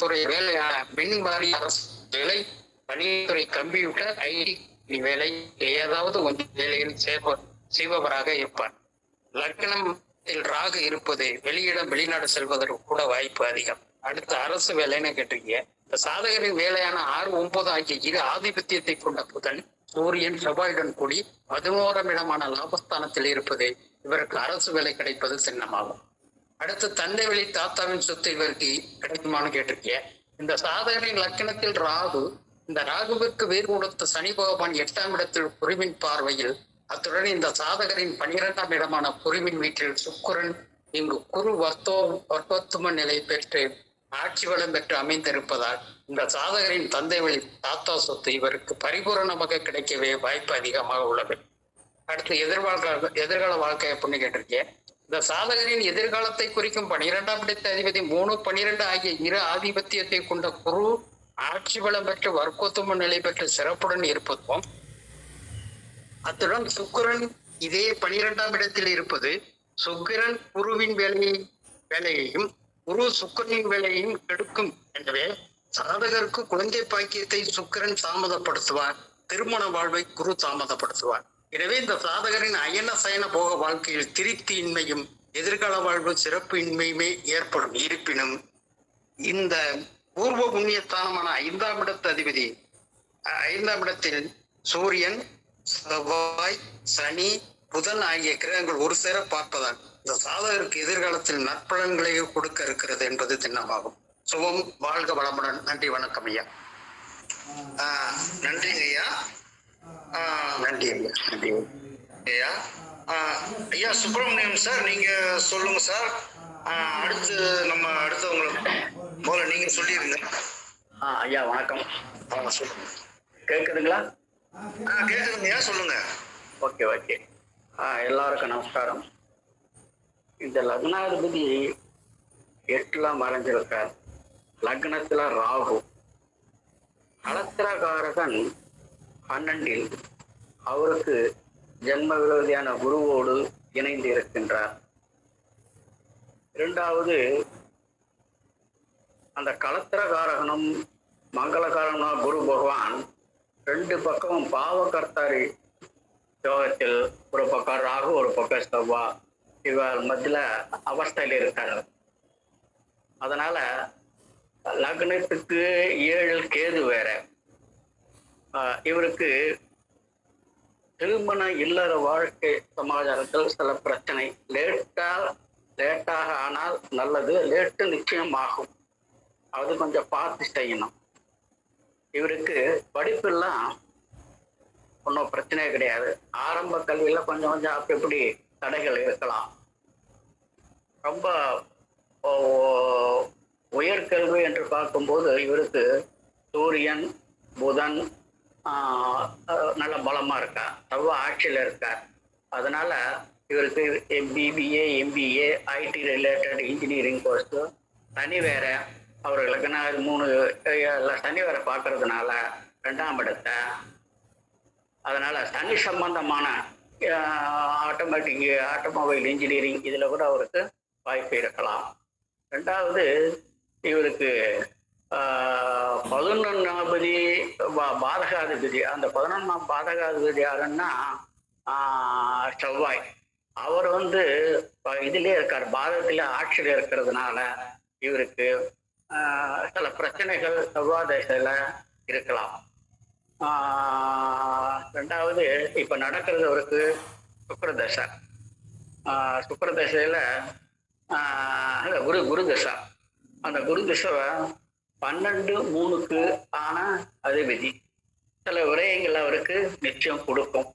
துறை வேலையான மின்வாரி அரசு வேலை, பணித்துறை, கம்ப்யூட்டர், ஐடி வேலை ஏதாவது ஒன்று வேலையில் செய்பவராக இருப்பார். லக்னத்தில் ராகு இருப்பது வெளியிடம் வெளிநாடு செல்வதற்கு கூட வாய்ப்பு அதிகம். அடுத்து அரசு வேலைன்னு கேட்டிருக்கீங்க. இந்த சாதகரின் வேலையான 6, 9 ஆகிய இரு ஆதிபத்தியத்தை கொண்ட புதன் சூரியன் செவ்வாயுடன் கூடி 11ஆம் இடமான லாபஸ்தானத்தில் இருப்பது இவருக்கு அரசு வேலை கிடைப்பது சின்னமாகும். அடுத்து தந்தை வழி தாத்தாவின் சொத்து இவருக்கு கிடைக்குமான்னு கேட்டிருக்கேன். இந்த சாதகரின் லக்கணத்தில் ராகு, இந்த ராகுவிற்கு வீர் கொடுத்த சனி பகவான் 8ஆம் இடத்தில் குருவின் பார்வையில், அத்துடன் இந்த சாதகரின் 12ஆம் இடமான குருவின் வீட்டில் சுக்கிரன் இங்கு குரு வர்த்தோத்தும நிலை பெற்று ஆட்சி வளம் பெற்று அமைந்திருப்பதால் இந்த சாதகரின் தந்தை வழி தாத்தா சொத்து இவருக்கு பரிபூரணமாக கிடைக்கவே வாய்ப்பு அதிகமாக உள்ளது. அடுத்து எதிர்கால வாழ்க்கை அப்படின்னு கேட்டிருக்கேன். இந்த சாதகரின் எதிர்காலத்தை குறிக்கும் 12ஆம் இடத்து அதிபதி 3, 12 ஆகிய இரு ஆதிபத்தியத்தை கொண்ட குரு ஆட்சி பலம் பெற்று வர்க்கோத்தும நிலை பெற்று சிறப்புடன் இருப்பதும், அத்துடன் சுக்கிரன் இதே 12ஆம் இடத்தில் இருப்பது சுக்கிரன் குருவின் வேலையையும் குரு சுக்கிரனின் வேலையையும் கெடுக்கும். எனவே சாதகருக்கு குழந்தை பாக்கியத்தை சுக்கிரன் தாமதப்படுத்துவார், திருமண வாழ்வை குரு தாமதப்படுத்துவார். எனவே இந்த சாதகரின் அயன சயன போக வாழ்க்கையில் திருப்தி இன்மையும் எதிர்கால வாழ்வு சிறப்பு இன்மையுமே ஏற்படும். இருப்பினும் இந்த பூர்வ புண்ணியஸ்தானமான 5ஆம் இடத்து அதிபதி 5ஆம் இடத்தில் சூரியன், செவ்வாய், சனி, புதன் ஆகிய கிரகங்கள் ஒரு சேர பார்ப்பதால் இந்த சாதகருக்கு எதிர்காலத்தில் நற்பலன்களை கொடுக்க இருக்கிறது என்பது திண்ணமாகும். சுபம், வாழ்க வளமுடன். நன்றி, வணக்கம் ஐயா.
நன்றிங்க ஐயா.
நன்றி ஐயா. நன்றி
ஐயா. ஐயா சுப்பிரமணியம் சார், நீங்க சொல்லுங்க சார். அடுத்து நம்ம அடுத்தவங்களுக்கு போல நீங்க சொல்லிருங்க.
ஐயா வணக்கம். சொல்லுங்க, கேட்குதுங்களா?
கேட்குதுங்க ஐயா, சொல்லுங்க.
ஓகே. எல்லாருக்கும் நமஸ்காரம். இந்த லக்னாதிபதி 8ல மறைஞ்சிருக்கார். லக்னத்துல ராகு, களத்திரகாரகன் 12ல் அவருக்கு ஜென்ம விரோதியான குருவோடு இணைந்து இருக்கின்றார். இரண்டாவது, அந்த களத்திரகாரகனும் மங்களகாரகனா குரு பகவான் 2 பக்கமும் பாவகர்த்தாரி யோகத்தில், ஒரு பக்கம் ராகு ஒரு பக்கம் செவ்வா, இவர் மத்தியில அவஸ்தையில் இருக்காங்க. அதனால லக்னத்துக்கு 7 கேது வேற. இவருக்கு திருமண இல்லற வாழ்க்கை சமாச்சாரத்தில் சில பிரச்சனை. லேட்டாக ஆனால் நல்லது, லேட்டு நிச்சயம் ஆகும். அது கொஞ்சம் பார்த்து செய்யணும். இவருக்கு படிப்பெல்லாம் ஒன்றும் பிரச்சனையே கிடையாது. ஆரம்ப கல்வியில கொஞ்சம் அப்படி தடைகள் இருக்கலாம். ரொம்ப உயர்கல்வி என்று பார்க்கும்போது இவருக்கு சூரியன், புதன் நல்ல பலமா இருக்கார், செவ்வாய் ஆட்சியில் இருக்கார். அதனால இவருக்கு BBA, MBA, IT related engineering course தனி வேற. அவர்களுக்கு நான் 3 சனி வேற பார்க்கறதுனால 2ஆம் இடத்தை, அதனால சனி சம்பந்தமான ஆட்டோமொபைல் இன்ஜினியரிங் இதில் கூட அவருக்கு வாய்ப்பு இருக்கலாம். ரெண்டாவது, இவருக்கு
11ஆம் பாதகாதிபதி. அந்த 11ஆம் பாதகாதிபதி யாருன்னா செவ்வாய். அவர் வந்து இதுலயே இருக்கார், பாதத்துல ஆட்சியில் இருக்கிறதுனால இவருக்கு சில பிரச்சனைகள் செவ்வாய் தசையில இருக்கலாம். ரெண்டாவது இப்ப நடக்கிறது அவருக்கு சுக்கிரதசை. சுக்கிரதசையில குரு தசை. அந்த குரு தசை 12/3 ஆன அதிபதி. சில விரயங்கள் அவருக்கு நிச்சயம் கொடுக்கும்.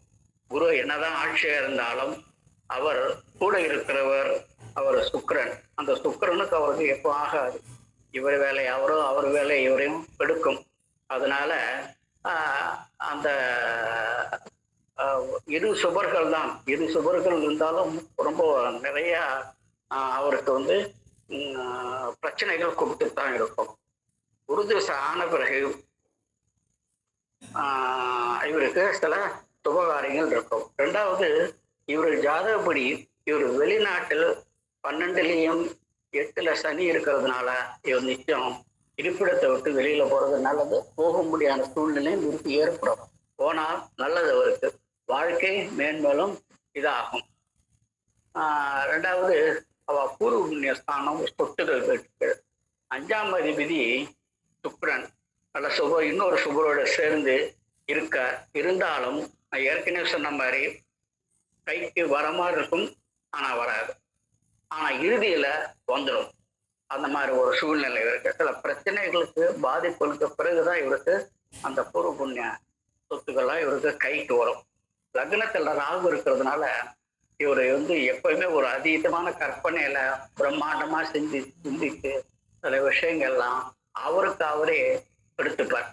குரு என்னதான் ஆட்சியா இருந்தாலும் அவர் கூட இருக்கிறவர் அவர் சுக்கிரன். அந்த சுக்கிரனுக்கு அவருக்கு எப்போ ஆகாது. இவர் வேலை அவரும், அவர் வேலை இவரையும் எடுக்கும். அதனால அந்த இரு சுபர்கள் தான், இரு சுபர்கள் இருந்தாலும் ரொம்ப நிறைய அவருக்கு வந்து பிரச்சனைகள் கொடுத்து தான் இருக்கும். குருதிசை ஆன பிறகு இவருக்கு சில சுபகாரியங்கள் இருக்கும். ரெண்டாவது இவர் ஜாதகப்படி இவர் வெளிநாட்டில் 12லையும் 8ல சனி இருக்கிறதுனால இவர் நிச்சயம் இருப்பிடத்தை விட்டு வெளியில போறது நல்லது. போக முடியாத சூழ்நிலையும் இவருக்கு ஏற்படும். போனால் நல்லது, அவருக்கு வாழ்க்கை மேன்மேலும் இதாகும். ரெண்டாவது அவ பூர்வ புண்ணிய ஸ்தானம், சொத்துக்கள் பெற்று 5ஆம் அதிபதி சுக்கிரன் நல்ல இன்னொரு சுபரோட சேர்ந்து இருந்தாலும் நான் ஏற்கனவே சொன்ன மாதிரி கைக்கு வர மாதிரி இருக்கும், ஆனா வராது. ஆனா இறுதியில வந்துடும். அந்த மாதிரி ஒரு சூழ்நிலை இருக்கு. சில பிரச்சனைகளுக்கு பாதிப்புகளுக்கு பிறகுதான் இவருக்கு அந்த பூர்வ புண்ணிய சொத்துக்கள்லாம் இவருக்கு கைக்கு வரும். லக்னத்துல ராகு இருக்கிறதுனால இவர் வந்து எப்பயுமே ஒரு அதீதமான கற்பனையில பிரம்மாண்டமா சிந்தித்து சில விஷயங்கள்லாம் அவருக்கு அவரே எடுத்துப்பார்.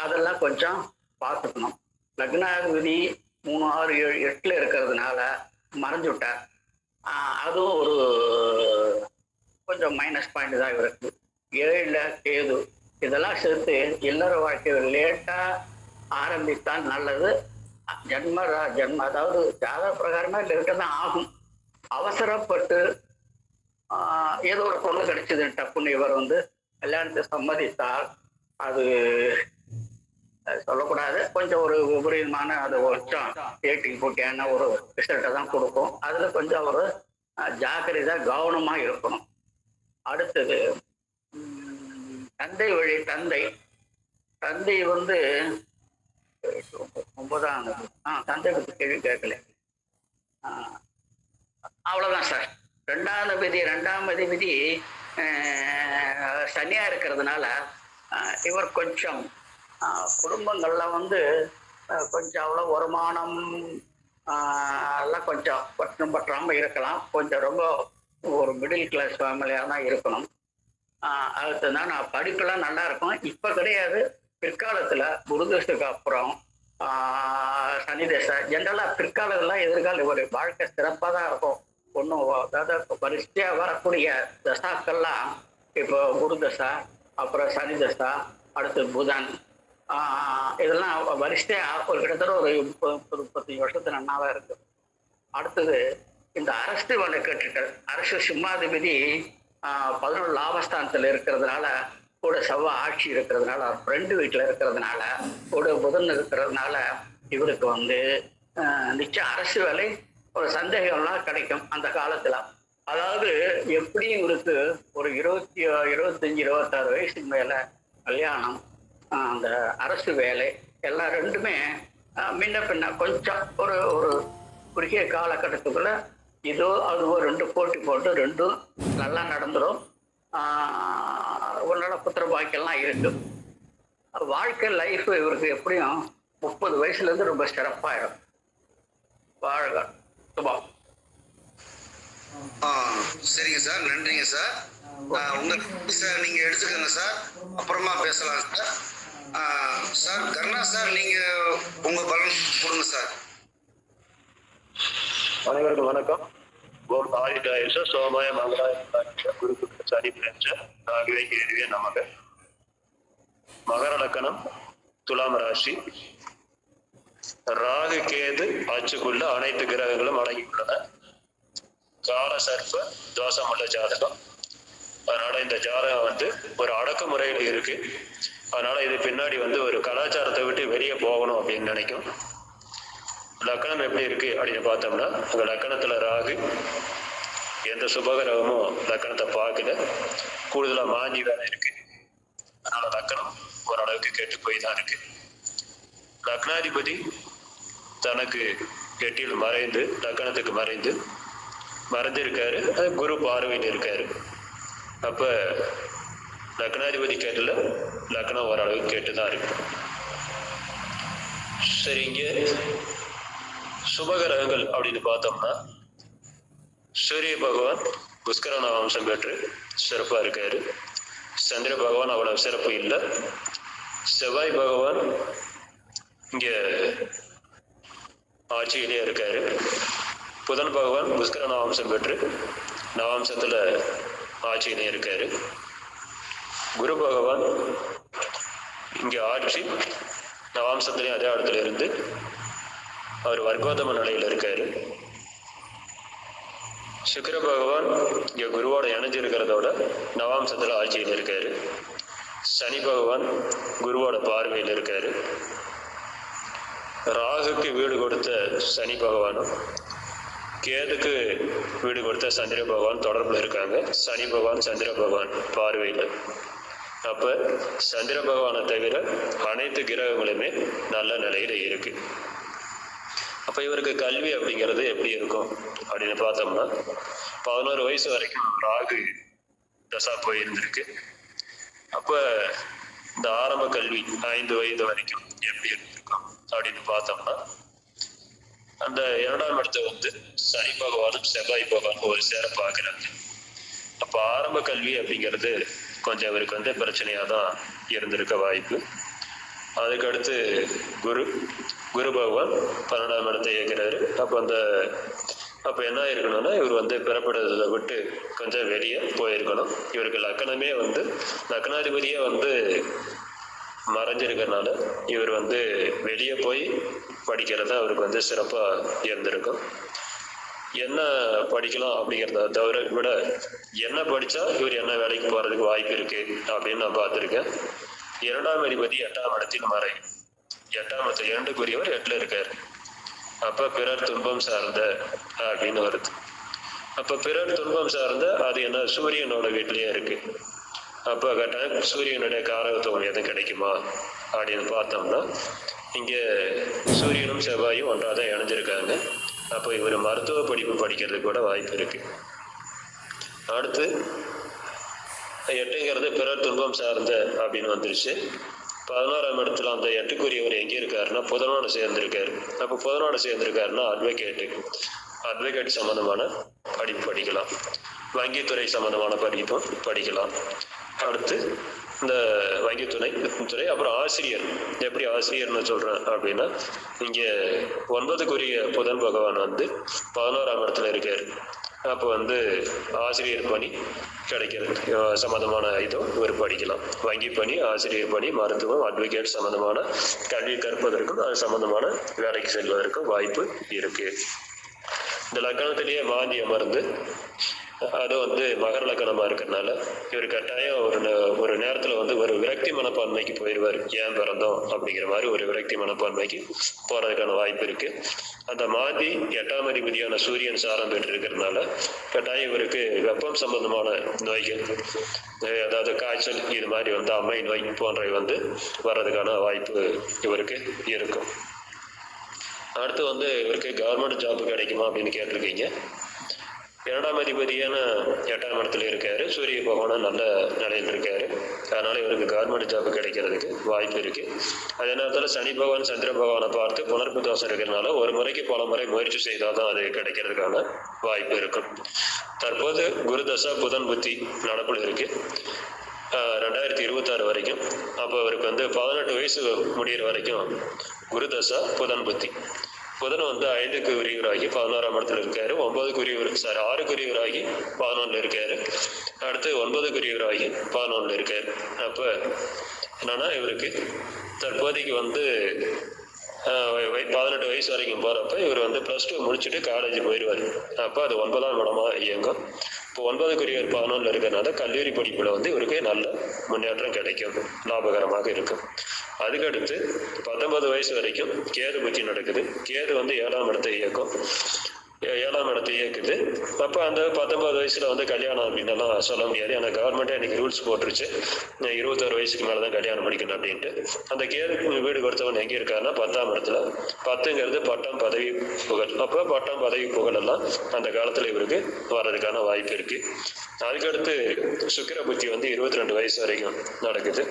அதெல்லாம் கொஞ்சம் பார்த்துக்கணும். லக்னாதிபதி 3, 6, 7, 8ல இருக்கிறதுனால மறைஞ்சு விட்டார். அதுவும் ஒரு கொஞ்சம் மைனஸ் பாயிண்ட் தான் இவருக்கு. 7ல கேது. இதெல்லாம் சேர்த்து இல்லற வாழ்க்கையை லேட்டா ஆரம்பித்தால் நல்லது. ஜென்ம அதாவது ஜாதக பிரகாரமா லேட்டாக தான் ஆகும். அவசரப்பட்டு ஏதோ ஒரு பொருள் கிடைச்சது டப்புன்னு இவர் வந்து கல்யாணத்தை சம்மதித்தால் அது சொல்லக்கூடாது, கொஞ்சம் ஒரு விபரீதமான அது கொஞ்சம் ஏட்டிங் போட்டியான ஒரு ரிசல்ட்டை தான் கொடுக்கும். அதுல கொஞ்சம் ஒரு ஜாக்கிரதை கவனமா இருக்கணும். அடுத்தது தந்தை வழி. தந்தை வந்து 9ஆம் தந்தை பற்றி கேள்வி கேட்கல. அவ்வளவுதான் சார். 2ஆம் அதிபதி சனியா இருக்கிறதுனால இவர் கொஞ்சம் குடும்பங்கள்ல வந்து கொஞ்சம் அவ்வளோ வருமானம் எல்லாம் கொஞ்சம் பற்றாம இருக்கலாம். கொஞ்சம் ரொம்ப ஒரு மிடில் கிளாஸ் ஃபேமிலியாக தான் இருக்கணும். அடுத்து தான் நான் படிப்பெல்லாம் நல்லா இருக்கும். இப்போ கிடையாது, பிற்காலத்தில் குருதசைக்கு அப்புறம் சனி தசை ஜென்ரலாக பிற்காலத்துலாம் எதிர்கால ஒரு வாழ்க்கை சிறப்பாக தான் இருக்கும். ஒன்றும் அதாவது வரிசையாக வரக்கூடிய தசாக்கள்லாம் இப்போ குருதசை, அப்புறம் சனி தசை, அடுத்து புதன், இதெல்லாம் வரிசையாக ஒரு கிட்டத்தட்ட ஒரு 30-35 வருஷத்து நன்னாவே இருக்கு. அடுத்தது இந்த அரசு வழக்கற்றுகள். அரசு சிம்மாதிபதி 11 லாபஸ்தானத்தில் இருக்கிறதுனால, கூட செவ்வாய் ஆட்சி இருக்கிறதுனால, ஃப்ரெண்டு வீட்டில் இருக்கிறதுனால, கூட புதன் இருக்கிறதுனால இவருக்கு வந்து நிச்சயம் அரசு வேலை ஒரு சந்தேகம்லாம் கிடைக்கும் அந்த காலத்துல. அதாவது எப்படியும் இவருக்கு ஒரு 25-26 வயசுக்கு மேல கல்யாணம், அந்த அரசு வேலை எல்லாம் ரெண்டுமே முன்ன பின்ன கொஞ்சம் ஒரு குறுகிய காலகட்டத்துக்குள்ள இதோ அதுவோ 2 போட்டி போட்டு 2ம் நல்லா நடந்துடும். உன்னோட புத்திர பாக்கியெல்லாம் இருக்கு. வாழ்க்கை லைஃப் இவருக்கு எப்படியும் 30 வயசுல இருந்து ரொம்ப சிறப்பாயிடும். வாழ்க சுபம்.
சரிங்க சார், நன்றிங்க சார். உங்க சார் நீங்க எடுத்துக்கோங்க சார், அப்புறமா பேசலாம் சார். சார் கருணா சார், நீங்க உங்க பலன் கொடுங்க சார்.
அனைவருக்கும் வணக்கம். ஓம் ஆயுதாயுஷ சோமய மங்களாய குரு சனி பிரச்ச நாகவே கேள்வியே நமக. மகர லக்கணம், துலாம் ராசி. ராகு கேது ஆட்சிக்குள்ள அனைத்து கிரகங்களும் அடங்கியுள்ளன. கால சர்ப்ப தோஷமுள்ள ஜாதகம். அதனால இந்த ஜாதகம் வந்து ஒரு அடக்குமுறையில் இருக்கு. அதனால இது பின்னாடி வந்து ஒரு கலாச்சாரத்தை விட்டு வெளியே போகணும் அப்படின்னு நினைக்கும். லக்கணம் எப்படி இருக்கு அப்படின்னு பார்த்தோம்னா, உங்க லக்கணத்துல ராகு, எந்த சுபகிரகமும் லக்கணத்தை பார்க்கல, கூடுதலா மாஞ்சி வேலை இருக்கு. அதனால லக்கணம் ஓரளவுக்கு கெட்டு போய் தான் இருக்கு. லக்னாதிபதி தனக்கு எட்டில் மறைந்து, லக்கணத்துக்கு மறைஞ்சிருக்காரு. அது குரு பார்வையில் இருக்காரு. அப்ப லக்னாதிபதி கேட்டுல லக்னம் ஓரளவுக்கு கேட்டுதான் இருக்கு. சரி, இங்க சுபகிரகங்கள் அப்படின்னு பார்த்தோம்னா, சூரிய பகவான் புஷ்கர நவாம்சம் பெற்று சிறப்பா இருக்காரு. சந்திர பகவான் அவ்வளவு சிறப்பு இல்லை. செவ்வாய் பகவான் இங்க ஆட்சியிலே இருக்காரு. புதன் பகவான் புஷ்கர நவாம்சம் பெற்று நவாம்சத்துல ஆட்சியிலே இருக்காரு. குரு பகவான் இங்க ஆட்சி நவாம்சத்திலேயும் அதே இடத்துல இருந்து அவர் வர்க்கோத்தம நிலையில இருக்காரு. சுக்கிர பகவான் இங்க குருவோட இணைஞ்சிருக்கிறதோட நவாம்சத்துல ஆட்சியில் இருக்காரு. சனி பகவான் குருவோட பார்வையில் இருக்காரு. ராகுக்கு வீடு கொடுத்த சனி பகவானும் கேதுக்கு வீடு கொடுத்த சந்திர பகவான் தொடர்புல இருக்காங்க. சனி பகவான் சந்திர பகவான் பார்வையில். அப்ப சந்திர பகவானை தவிர அனைத்து கிரகங்களுமே நல்ல நிலையில இருக்கு. அப்ப இவருக்கு கல்வி அப்படிங்கிறது எப்படி இருக்கும் அப்படின்னு பார்த்தோம்னா, 11 வயசு வரைக்கும் ராகு தசா போயிருந்திருக்கு. அப்ப இந்த ஆரம்ப கல்வி 5 வயது வரைக்கும் எப்படி இருந்திருக்கும் அப்படின்னு பார்த்தோம்னா, அந்த 2ஆம் இடத்தை வந்து சனி பகவானும் செவ்வாய் பகவானும் ஒரு சேர பார்க்கிறாங்க. அப்ப ஆரம்ப கல்வி அப்படிங்கிறது கொஞ்சம் இவருக்கு வந்து பிரச்சனையா தான் இருந்திருக்க வாய்ப்பு. அதுக்கடுத்து குரு பகவான் 12ஆம் இடத்தை இயக்கிறாரு. அப்ப என்ன இருக்கணும்னா, இவர் வந்து பிறப்படுறதை விட்டு கொஞ்சம் வெளியே போயிருக்கணும். இவருக்கு லக்கணமே வந்து லக்னாதிபதியே வந்து மறைஞ்சிருக்கிறதுனால இவர் வந்து வெளியே போய் படிக்கிறத அவருக்கு வந்து சிறப்பா இருந்திருக்கும். என்ன படிக்கலாம் அப்படிங்கிறத தவிர விட என்ன படிச்சா இவர் என்ன வேலைக்கு போறதுக்கு வாய்ப்பு இருக்கு அப்படின்னு நான் பார்த்திருக்கேன். 2ஆம் அதிபதி 8ஆம் இடத்தில் மறையும். 8ஆம் இடத்துல 2க்குரியவர் 8ல இருக்காரு. அப்ப பிறர் துன்பம் சார்ந்த அப்படின்னு வருது. அப்ப பிறர் துன்பம் சார்ந்த அது என்ன சூரியனோட வீட்லயே இருக்கு. அப்ப கட்டாயம் சூரியனுடைய காரகத்துவம் எதுவும் கிடைக்குமா அப்படின்னு பார்த்தோம்னா, இங்க சூரியனும் செவ்வாயும் ஒன்றாதான் இணைஞ்சிருக்காங்க. அப்போ இவர் மருத்துவ படிப்பு படிக்கிறதுக்கு கூட வாய்ப்பு இருக்கு. அடுத்து 8ங்கிறது பிறர் துன்பம் சார்ந்த அப்படின்னு வந்துருச்சு. 11ஆம் இடத்துல அந்த 8க்குரியவர் எங்கே இருக்காருன்னா புதனோட சேர்ந்திருக்காரு. அப்போ புதனோட சேர்ந்திருக்காருன்னா அட்வொகேட் சம்பந்தமான படிப்பு படிக்கலாம். வங்கித்துறை சம்பந்தமான படிப்பும் படிக்கலாம். அடுத்து இந்த வங்கித்துறை அப்புறம் ஆசிரியர். எப்படி ஆசிரியர்னு சொல்றேன் அப்படின்னா, இங்க 9க்குரிய புதன் பகவான் வந்து 11ஆம் இடத்துல இருக்காரு. அப்போ வந்து ஆசிரியர் பணி கிடைக்கிறது சம்பந்தமான இதுவும் இவர் படிக்கலாம். வங்கி பணி, ஆசிரியர் பணி, மருத்துவம், அட்வொகேட் சம்பந்தமான கல்வி கற்பதற்கும் அது சம்பந்தமான வேலைக்கு செல்வதற்கும் வாய்ப்பு இருக்கு. இந்த லக்கணத்திலேயே மாந்தி அமர்ந்து அது வந்து மகர லக்கணமா இருக்கிறதுனால இவர் கட்டாயம் ஒரு நேரத்துல வந்து ஒரு விரக்தி மனப்பான்மைக்கு போயிடுவார். ஏன் பிறந்தோம் அப்படிங்கிற மாதிரி ஒரு விரக்தி மனப்பான்மைக்கு போறதுக்கான வாய்ப்பு இருக்கு. அந்த மாந்தி 8ஆம் அதிபதியான சூரியன் சாரம் பெற்று இருக்கிறதுனால கட்டாயம் இவருக்கு வெப்பம் சம்பந்தமான நோய்கள், அதாவது காய்ச்சல், இது மாதிரி வந்து அம்மை நோய் போன்றவை வந்து வர்றதுக்கான வாய்ப்பு இவருக்கு இருக்கும். அடுத்து வந்து இவருக்கு கவர்மெண்ட் ஜாப் கிடைக்குமா அப்படின்னு கேட்டிருக்கீங்க. 2ஆம் அதிபதியான 8ஆம் இடத்துல இருக்காரு. சூரிய பகவானும் நல்ல நிலையில் இருக்காரு. அதனால இவருக்கு கவர்மெண்ட் ஜாப் கிடைக்கிறதுக்கு வாய்ப்பு இருக்கு. அதே நேரத்தில் சனி பகவான் சந்திர பகவானை பார்த்து புனர்ப்பு தோஷம் இருக்கிறதுனால ஒரு முறைக்கு பல முறை முயற்சி செய்தால்தான் அது கிடைக்கிறதுக்கான வாய்ப்பு இருக்கும். தற்போது குரு தசா புதன் புத்தி நடப்பில் இருக்கு 2026 வரைக்கும். அப்போ அவருக்கு வந்து 18 வயசு முடிகிற வரைக்கும் குரு தசா புதன் புத்தி. புதன் வந்து 5க்கு உரியவராகி 11ஆம் இடத்துல இருக்காரு. 6க்கு உரியவராகி 11ல இருக்காரு. அடுத்து 9க்கு உரியவராகி 11ல இருக்காரு. அப்ப என்னன்னா இவருக்கு தற்போதைக்கு வந்து 18 வயசு வரைக்கும் போகிறப்ப இவர் வந்து +2 முடிச்சுட்டு காலேஜ் போயிடுவார். அப்போ அது 9ஆம் இடமா இயங்கும். இப்போ 9க்குரியவர் 11ல் இருக்கிறனால கல்லூரி படிப்பில் வந்து இவருக்கு நல்ல முன்னேற்றம் கிடைக்கும், லாபகரமாக இருக்கும். அதுக்கடுத்து 19 வயசு வரைக்கும் கேது புத்தி நடக்குது. கேது வந்து 7ஆம் இடத்தை இயக்கும், 7ஆம் இடத்தை இயக்குது. அப்போ அந்த 19 வயசுல வந்து கல்யாணம் அப்படின்னலாம் சொல்ல முடியாது. ஏன்னா கவர்மெண்ட்டே இன்னைக்கு ரூல்ஸ் போட்டுருச்சு, 21 வயசுக்கு மேலே தான் கல்யாணம் பண்ணிக்கணும் அப்படின்ட்டு. அந்த கேது வீடு கொடுத்தவன் எங்கே இருக்காருன்னா 10ஆம் இடத்துல. 10ங்கிறது பட்டம், பதவி, புகழ். அப்போ பட்டம், பதவி, புகழ் எல்லாம் அந்த காலத்தில் இவருக்கு வர்றதுக்கான வாய்ப்பு இருக்கு. அதுக்கடுத்து சுக்கிர புத்தி வந்து 22 வயசு வரைக்கும் நடக்குது.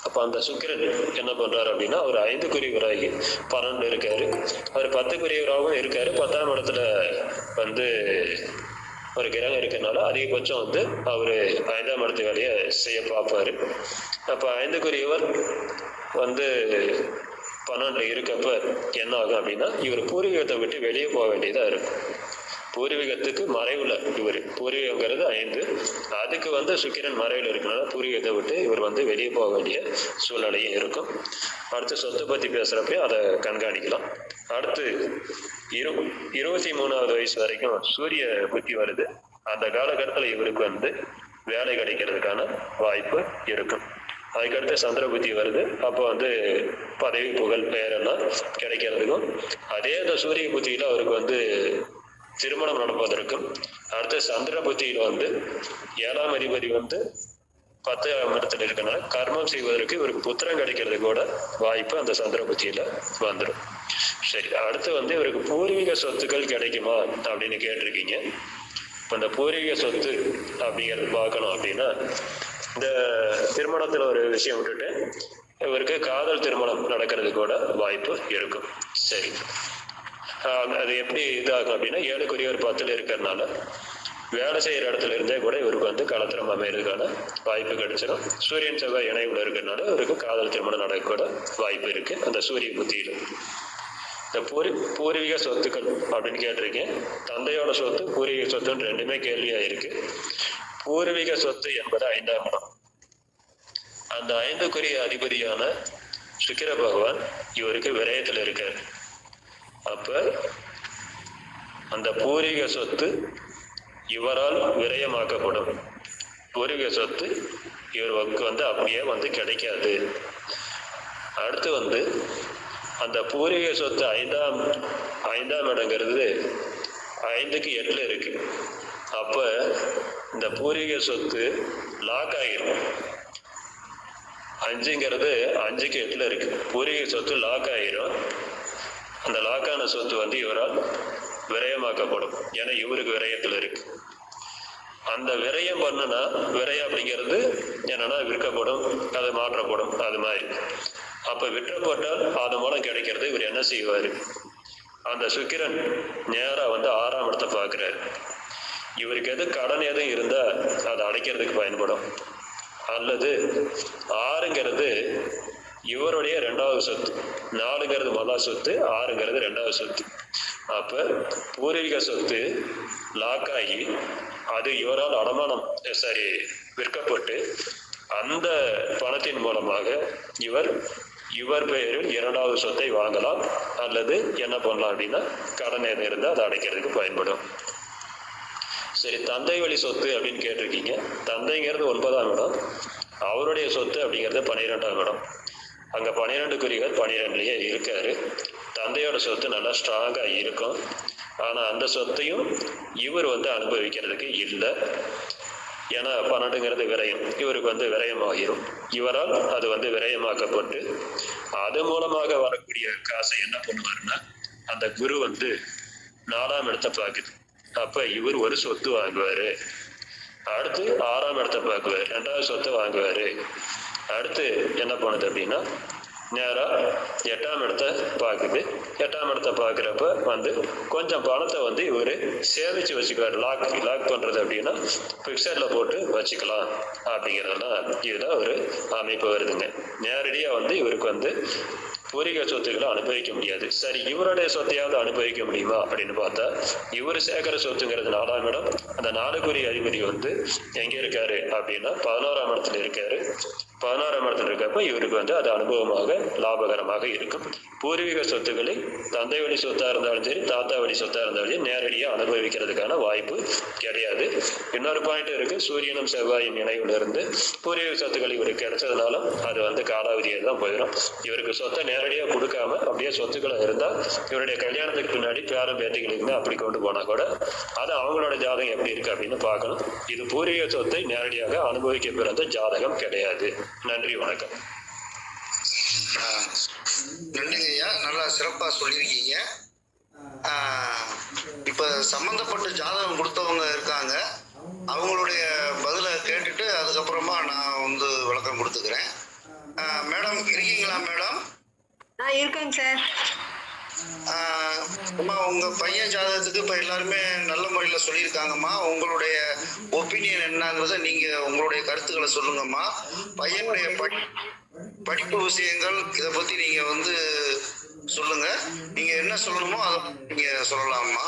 அப்போ அந்த சுக்கிரன் என்ன பண்றாரு அப்படின்னா, அவர் 5க்குரியவராகி 12 இருக்காரு. அவர் 10க்குரியவராகவும் இருக்காரு. 10ஆம் இடத்துல வந்து ஒரு கிரகம் இருக்கிறதுனால அதிகபட்சம் வந்து அவர் 5ஆம் இடத்து வேலையை செய்ய பார்ப்பாரு. அப்போ 5க்குரியவர் வந்து 12 இருக்கப்ப என்ன ஆகும் அப்படின்னா, இவர் பூர்வீகத்தை விட்டு வெளியே போக வேண்டியதா இருக்கும். பூர்வீகத்துக்கு மறைவுல இவர், பூர்வீகங்கிறது 5, அதுக்கு வந்து சுக்கிரன் மறைவில் இருக்கனால பூர்வீகத்தை விட்டு இவர் வந்து வெளியே போக வேண்டிய சூழ்நிலையும் இருக்கும். அடுத்து சொத்தை பற்றி பேசுகிறப்ப அதை கண்காணிக்கலாம். அடுத்து 23வது வயசு வரைக்கும் சூரிய புத்தி வருது. அந்த காலகட்டத்தில் இவருக்கு வந்து வேலை கிடைக்கிறதுக்கான வாய்ப்பு இருக்கும். அதுக்கடுத்து சந்திர புத்தி வருது. அப்போ வந்து பதவி, புகழ், பெயரெல்லாம் கிடைக்கிறதுக்கும், அதே அந்த சூரிய புத்தியில் அவருக்கு வந்து திருமணம் நடப்பதற்கும், அடுத்த சந்திர புத்தியில் வந்து 7ஆம் அதிபதி வந்து 10ஆம் இடத்துல இருக்கனால கர்மம் செய்வதற்கு இவருக்கு புத்திரம் கிடைக்கிறது கூட வாய்ப்பு அந்த சந்திர புத்தியில வந்துடும். சரி, அடுத்து வந்து இவருக்கு பூர்வீக சொத்துக்கள் கிடைக்குமா அப்படின்னு கேட்டிருக்கீங்க. இப்போ இந்த பூர்வீக சொத்து அப்படிங்கிறது பார்க்கணும் அப்படின்னா, இந்த திருமணத்துல ஒரு விஷயம் விட்டுட்டு இவருக்கு காதல் திருமணம் நடக்கிறது கூட வாய்ப்பு இருக்கும். சரி, அது எப்படி இதாகும் அப்படின்னா, 7க்குரியவர் 10ல் இருக்கிறதுனால வேலை செய்யற இடத்துல இருந்தே கூட இவருக்கு வந்து கலத்திரம் அமைகிறதுக்கான வாய்ப்பு கிடைச்சிடும். சூரியன் செவ்வாய் இணைவுல இருக்கிறதுனால இவருக்கு காதல் திருமணம் நடக்க கூட வாய்ப்பு இருக்கு அந்த சூரிய புத்தியில. இந்த பூர்வீக சொத்துக்கள் அப்படின்னு கேட்டிருக்கேன். தந்தையோட சொத்து, பூர்வீக சொத்துன்னு ரெண்டுமே கேள்வியா இருக்கு. பூர்வீக சொத்து என்பது 5ஆம் இடம். அந்த 5க்குரிய அதிபதியான சுக்கிர பகவான் இவருக்கு விரயத்தில் இருக்கார். அப்ப அந்த பூர்வீக சொத்து இவரால் விரயமாக்கப்படும். பூர்வீக சொத்து இவருக்கு வந்து அப்படியே வந்து கிடைக்காது. அடுத்து வந்து அந்த பூர்வீக சொத்து 5ஆம் இடங்கிறது 5க்கு 8ல் இருக்கு. அப்ப இந்த பூர்வீக சொத்து லாக் ஆகிரும். 5ங்கிறது 5க்கு 8ல் இருக்கு. பூர்வீக சொத்து லாக் ஆகிரும். அந்த லாக்கான சொத்து வந்து இவரால் விரயமாக்கப்படும். ஏன்னா இவருக்கு விரயத்தில் இருக்கு. அந்த விரயம் பண்ணுனா, விரயம் அப்படிங்கிறது என்னன்னா விற்கப்படும், அது மாற்றப்படும், அது மாதிரி. அப்ப விற்றப்பட்டால் அது மூலம் கிடைக்கிறது இவர் என்ன செய்வாரு, அந்த சுக்கிரன் நேரா வந்து 6ஆம் இடத்தை பார்க்கிறாரு. இவருக்கு எது கடன் எதுவும் இருந்தா அதை அடைக்கிறதுக்கு பயன்படும். அல்லது 6ங்கிறது இவருடைய 2வது சொத்து, 4ங்கிறது முதல் சொத்து, 6ங்கிறது 2வது சொத்து. அப்ப பூர்வீக சொத்து லாக் ஆகி அது இவரால் அடமானம் விற்கப்பட்டு அந்த பணத்தின் மூலமாக இவர் பெயரில் 2வது சொத்தை வாங்கலாம். அல்லது என்ன பண்ணலாம் அப்படின்னா, கடன் எதுவும் இருந்தால் அதை அடைக்கிறதுக்கு பயன்படும். சரி, தந்தை வழி சொத்து அப்படின்னு கேட்டிருக்கீங்க. தந்தைங்கிறது 9ஆம் இடம், அவருடைய சொத்து அப்படிங்கிறது 12ஆம் இடம். அங்க 12க்குரியவர் 12லயே இருக்காரு. தந்தையோட சொத்து நல்லா ஸ்ட்ராங்கா இருக்கும். ஆனா அந்த சொத்தையும் இவர் வந்து அனுபவிக்கிறதுக்கு இல்லை. ஏன்னா 12ங்கிறது விரயம், இவருக்கு வந்து விரயம் ஆகிரும். இவரால் அது வந்து விரயமாக்கப்பட்டு அது மூலமாக வரக்கூடிய காசை என்ன பண்ணுவாருன்னா, அந்த குரு வந்து 4ஆம் இடத்தை பார்க்குது. அப்ப இவர் ஒரு சொத்து வாங்குவாரு. அடுத்து 6ஆம் இடத்தை பார்க்குவாரு, 2வது சொத்தை வாங்குவாரு. அடுத்து என்ன பண்ணுது அப்படின்னா, நேரா 8ஆம் இடத்தை பார்க்குது. 8ஆம் இடத்தை பார்க்குறப்ப வந்து கொஞ்சம் பணத்தை வந்து இவர் சேமிச்சு வச்சுக்குவார். லாக் பண்றது அப்படின்னா பிக்சர்ல போட்டு வச்சுக்கலாம் அப்படிங்கிறதெல்லாம் இதுல ஒரு அமைப்பு வருதுங்க. நேரடியா வந்து இவருக்கு வந்து பூர்வீக சொத்துக்களை அனுபவிக்க முடியாது. சரி, இவருடைய சொத்தையாவது அனுபவிக்க முடியுமா அப்படின்னு பார்த்தா, இவர் சேகர சொத்துங்கிறது 4ஆம் இடம். அந்த 4க்குரிய அதிபதி வந்து எங்க இருக்காரு அப்படின்னா 11ஆம் இடத்துல இருக்காரு. 16ஆம் இடத்துல இருக்கப்ப இவருக்கு வந்து அது அனுபவமாக லாபகரமாக இருக்கும். பூர்வீக சொத்துக்களை தந்தை வழி சொத்தா இருந்தாலும் சரி, தாத்தா வழி சொத்தா இருந்தாலும் சரி, நேரடியாக அனுபவிக்கிறதுக்கான வாய்ப்பு கிடையாது. இன்னொரு பாயிண்ட் இருக்கு, சூரியனும் செவ்வாயும் இணைவுல இருந்து பூர்வீக சொத்துக்கள் இவருக்கு கிடைச்சதுனால அது வந்து காலாவதியாக தான் போயிடும். இவருக்கு சொத்தை நேரடியாக கொடுக்காம அப்படியே சொத்துக்களை இருந்தால் இவருடைய கல்யாணத்துக்கு பின்னாடி பேரம் பேத்திகளுக்குமே அப்படி கொண்டு போனா கூட அது அவங்களோட ஜாதகம் எப்படி இருக்கு அப்படின்னு பார்க்கணும். இது பூர்வீக சொத்தை நேரடியாக அனுபவிக்க பிறந்த ஜாதகம் கிடையாது. நன்றி, வணக்கம்.
நன்றிங்க ஐயா, நல்லா சிறப்பா சொல்லியிருக்கீங்க. இப்ப சம்பந்தப்பட்ட ஜாதகம் கொடுத்தவங்க இருக்காங்க, அவங்களுடைய பதிலை கேட்டுட்டு அதுக்கப்புறமா நான் வந்து விளக்கம் கொடுத்துக்கிறேன். மேடம் இருக்கீங்களா? மேடம்
இருக்கேங்க சார்.
அம்மா, உங்க பையன் ஜாதகத்துக்கு இப்ப எல்லாருமே நல்ல முறையில சொல்லியிருக்காங்கம்மா. உங்களுடைய ஒப்பீனியன் என்னங்கிறத நீங்க உங்களுடைய கருத்துக்களை சொல்லுங்கம்மா. பையனுடைய படிப்பு விஷயங்கள் இதை பத்தி நீங்க வந்து சொல்லுங்க. நீங்க என்ன சொல்லணுமோ அதை நீங்க சொல்லலாம்மா.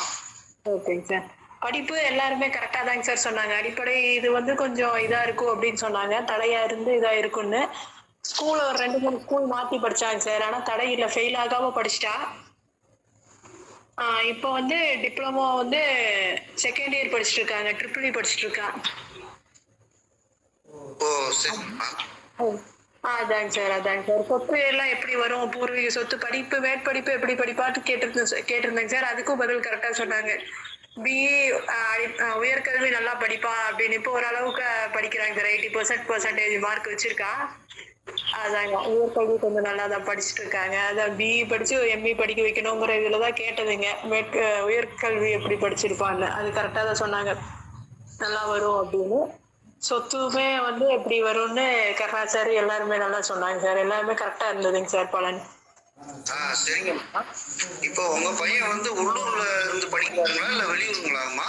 ஓகேங்க சார். படிப்பு எல்லாருமே கரெக்டா தாங்க சார் சொன்னாங்க. அடிப்படை இது வந்து கொஞ்சம் இதா இருக்கும் அப்படின்னு சொன்னாங்க, தடையா இருந்து இதா இருக்கும்னு. ஸ்கூல் ஒரு 2-3 ஸ்கூல் மாத்தி படிச்சாங்க சார். ஆனா தடை இல்லை, ஃபெயில் ஆகாம படிச்சுட்டா. இப்போ வந்து டிப்ளமோ வந்து செகண்ட் இயர் படிச்சுட்டு இருக்காங்க, ட்ரிபிள் படிச்சுட்டு இருக்கான். அதாங்க சார். சொத்து எல்லாம் எப்படி வரும், பூர்வீக சொத்து, படிப்பு, மேற்படிப்பு எப்படி படிப்பாட்டு கேட்டிருந்தேங்க சார். அதுக்கும் பதில் கரெக்டா சொன்னாங்க. பிஏ உயர்கல்வி நல்லா படிப்பா அப்படின்னு. இப்போ ஓரளவுக்கு படிக்கிறாங்க சார். 80% மார்க் வச்சிருக்கா. அதாங்க, உயர்கல்வி கொஞ்சம் நல்லா தான் படிச்சுட்டு இருக்காங்க. அதான் பிஇ படிச்சு எம்இ படிக்க வைக்கணுங்கிற இதுலதான் கேட்டதுங்க. உயர்கல்வி எப்படி படிச்சிருப்பான்னு அது கரெக்டா தான் சொன்னாங்க, நல்லா வரும் அப்படின்னு. சொத்துமே வந்து எப்படி வரும்னு கருணாச்சாரி எல்லாருமே நல்லா சொன்னாங்க சார். எல்லாருமே கரெக்டா இருந்ததுங்க சார் பலன்.
சரிங்கம்மா. இப்போ உங்க பையன் வந்து உள்ளூர்ல இருந்து படிக்கிறாங்களா இல்ல வெளியூருங்களாம்மா?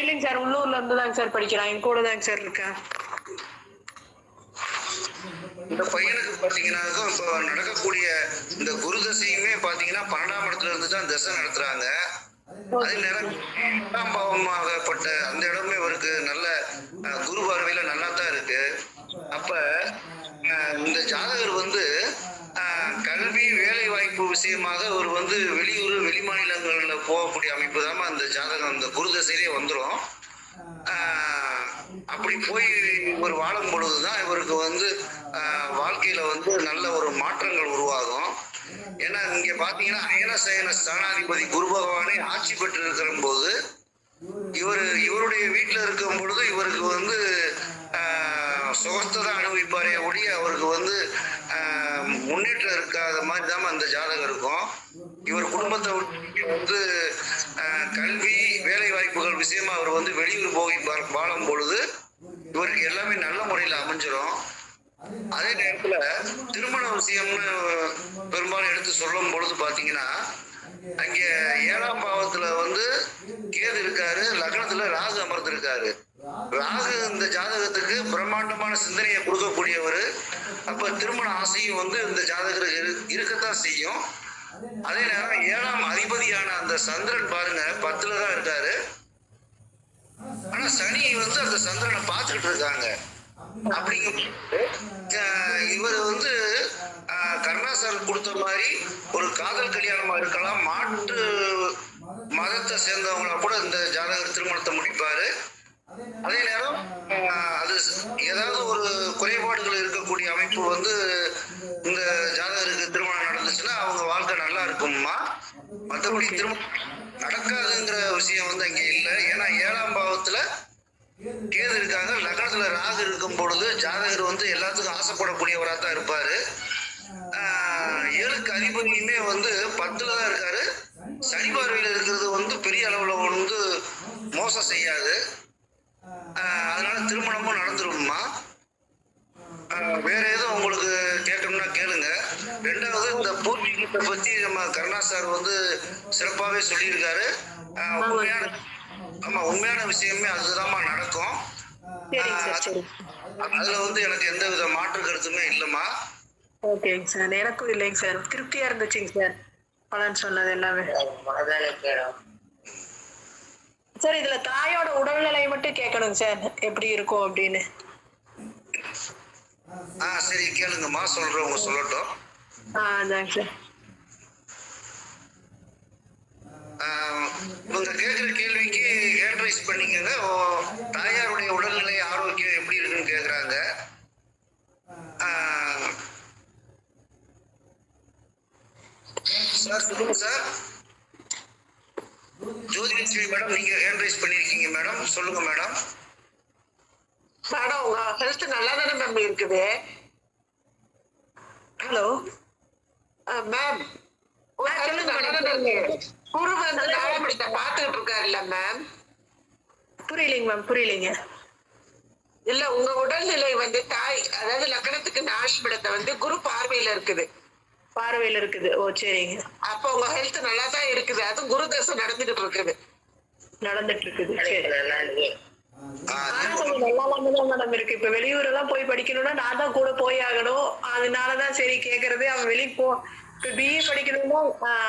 இல்லைங்க சார், உள்ளூர்ல இருந்து தாங்க சார் படிக்கிறான். என் கூட தாங்க சார் இருக்கேன்.
இந்த பையனுக்கு பாத்தீங்கன்னா இப்போ நடக்கக்கூடிய இந்த குரு தசையுமே பாத்தீங்கன்னா 12ஆம் இடத்துல இருந்து தான் தசை நடத்துறாங்க. அதே நேரம் 8ஆம் பாவமாகப்பட்ட அந்த இடமே இவருக்கு நல்ல குரு பார்வையில நல்லா தான் இருக்கு. அப்ப இந்த ஜாதகர் வந்து கல்வி வேலை வாய்ப்பு விஷயமாக ஒரு வந்து வெளியூர் வெளி மாநிலங்கள்ல போகக்கூடிய அமைப்பு தான் அந்த ஜாதகம் அந்த குரு தசையிலே வந்துடும். அப்படி போய் இவர் வாழும் பொழுதுதான் இவருக்கு வந்து வாழ்க்கையில வந்து நல்ல ஒரு மாற்றங்கள் உருவாகும். ஏன்னா இங்க பாத்தீங்கன்னா அயனசயன ஸ்தானாதிபதி குரு பகவானே ஆட்சி பெற்று இருக்கிற போது இவருடைய வீட்டுல இருக்கும் பொழுது இவருக்கு வந்து சுகத்தை தான் அனுபவிப்பாரே ஒழிய அவருக்கு வந்து முன்னேற்றம் இருக்காத மாதிரி தான் அந்த ஜாதகம் இருக்கும். இவர் குடும்பத்தை வந்து கல்வி வேலை வாய்ப்புகள் விஷயமா அவர் வந்து வெளியூர் போய் வாழும் பொழுது இவருக்கு எல்லாமே நல்ல முறையில் அமைஞ்சிடும். அதே நேரத்துல திருமண விஷயம்னு பெரும்பாலும் எடுத்து சொல்லும் பொழுது பாத்தீங்கன்னா அங்க 7ஆம் பாவத்துல வந்து கேது இருக்காரு, லக்னத்துல ராகு அமர்ந்திருக்காரு. ராகு இந்த ஜாதகத்துக்கு பிரம்மாண்டமான சிந்தனையை கொடுக்கக்கூடியவர். அப்ப திருமண ஆசையும் வந்து இந்த ஜாதகருக்கு இருக்கத்தான் செய்யும். அதே நேரம் 7ஆம் அதிபதியான அந்த சந்திரன் பாருங்க 10ல தான் இருக்காரு. ஆனா சனி வந்து அந்த சந்திரனை பார்த்துக்கிட்டு இருக்காங்க. அப்படிங்கும் இவர் வந்து கருணாசர் கொடுத்த மாதிரி ஒரு காதல் கல்யாணமா இருக்கலாம், மாற்று மதத்தை சேர்ந்தவங்களா கூட இந்த ஜாதகர் திருமணத்தை முடிப்பாரு. அதே நேரம் அது ஏதாவது ஒரு குறைபாடுகள் இருக்கக்கூடிய அமைப்பு வந்து இந்த ஜாதகருக்கு திருமணம் நடந்துச்சுன்னா அவங்க வாழ்க்கை நல்லா இருக்கும்மா. மற்றபடி திருமணம் நடக்காதுங்கிற விஷயம் வந்து அங்கே இல்லை. ஏன்னா 7ஆம் பாவத்துல கேது இருக்காங்க, லக்னத்துல ராகு இருக்கும் பொழுது ஜாதகர் வந்து எல்லாத்துக்கும் ஆசைப்படக்கூடியவராக தான் இருப்பாரு. 7க்கு அதிபதியுமே வந்து 10ல தான் இருக்காரு. சனி பார்வையில் இருக்கிறது வந்து பெரிய அளவுல வந்து மோசம் செய்யாது. அதனால திருமணமும் நடந்துருமா. வேற எதுவும் உங்களுக்கு கேட்கணும்னா கேளுங்க. 2வது இந்த பூர்வீகத்தை பத்தி நம்ம கருணா சார் வந்து சிறப்பாகவே சொல்லியிருக்காரு. உண்மையான விஷயமே அதுதான்மா நடக்கும். அதுல வந்து எனக்கு எந்த வித மாற்று கருத்துமே இல்லைம்மா.
ஓகேங்க சார், எனக்கும் இல்லைங்க சார், திருப்தியா இருந்துச்சுங்க சார் பலன் சொன்னது எல்லாமே. சார் இதுல தாயோட உடல்நிலை மட்டும் கேட்கணுங்க சார், எப்படி இருக்கும் அப்படின்னு.
சரி கேளுங்கம்மா, சொல்றவங்க சொல்லட்டும்.
அதாங்க சார்.
இவங்க கேட்குற கேள்விக்கு அட்வைஸ் பண்ணிக்கங்க. தாயாருடைய உடல்நிலை ஆரோக்கியம் எப்படி இருக்குன்னு கேட்குறாங்க. சார் சொல்லுங்க சார். ஜோதிலட்சுமி மேடம், நீங்க ஹேண்ட் ரைஸ் பண்ணிருக்கீங்க மேடம், சொல்லுங்க மேடம்.
மேடம் உங்க ஹெல்த் நல்லா தானே மேம் இருக்குது?
ஹலோ
மேம், உங்க ஹெல்த் நல்லா தானே இருக்கு? குரு வந்து நாளமிடத்தை பார்த்துக்கிட்டு இருக்காருல்ல மேம்?
புரியலைங்க மேம், புரியலைங்க.
இல்ல, உங்க உடல்நிலை வந்து தாய், அதாவது லக்னத்துக்கு நாஷ்மிடத்தை வந்து குரு பார்வையில இருக்குது.
பார்வையில இருக்குது. ஓ சரிங்க.
அப்ப உங்க ஹெல்த் நல்லா தான் இருக்குது. அது குரு தசை நடந்துகிட்டு இருக்குது.
நடந்துட்டு இருக்குது. சரி.
ஆ,
நல்லா மேடம் இருக்கு. இப்ப வெளியூர் எல்லாம் போய் படிக்கணும்னா நான் தான் கூட போய் ஆகணும். அதனாலதான் சரி கேக்குறது. அவன் வெளியே போ, இப்ப பிஏ படிக்கணும்னா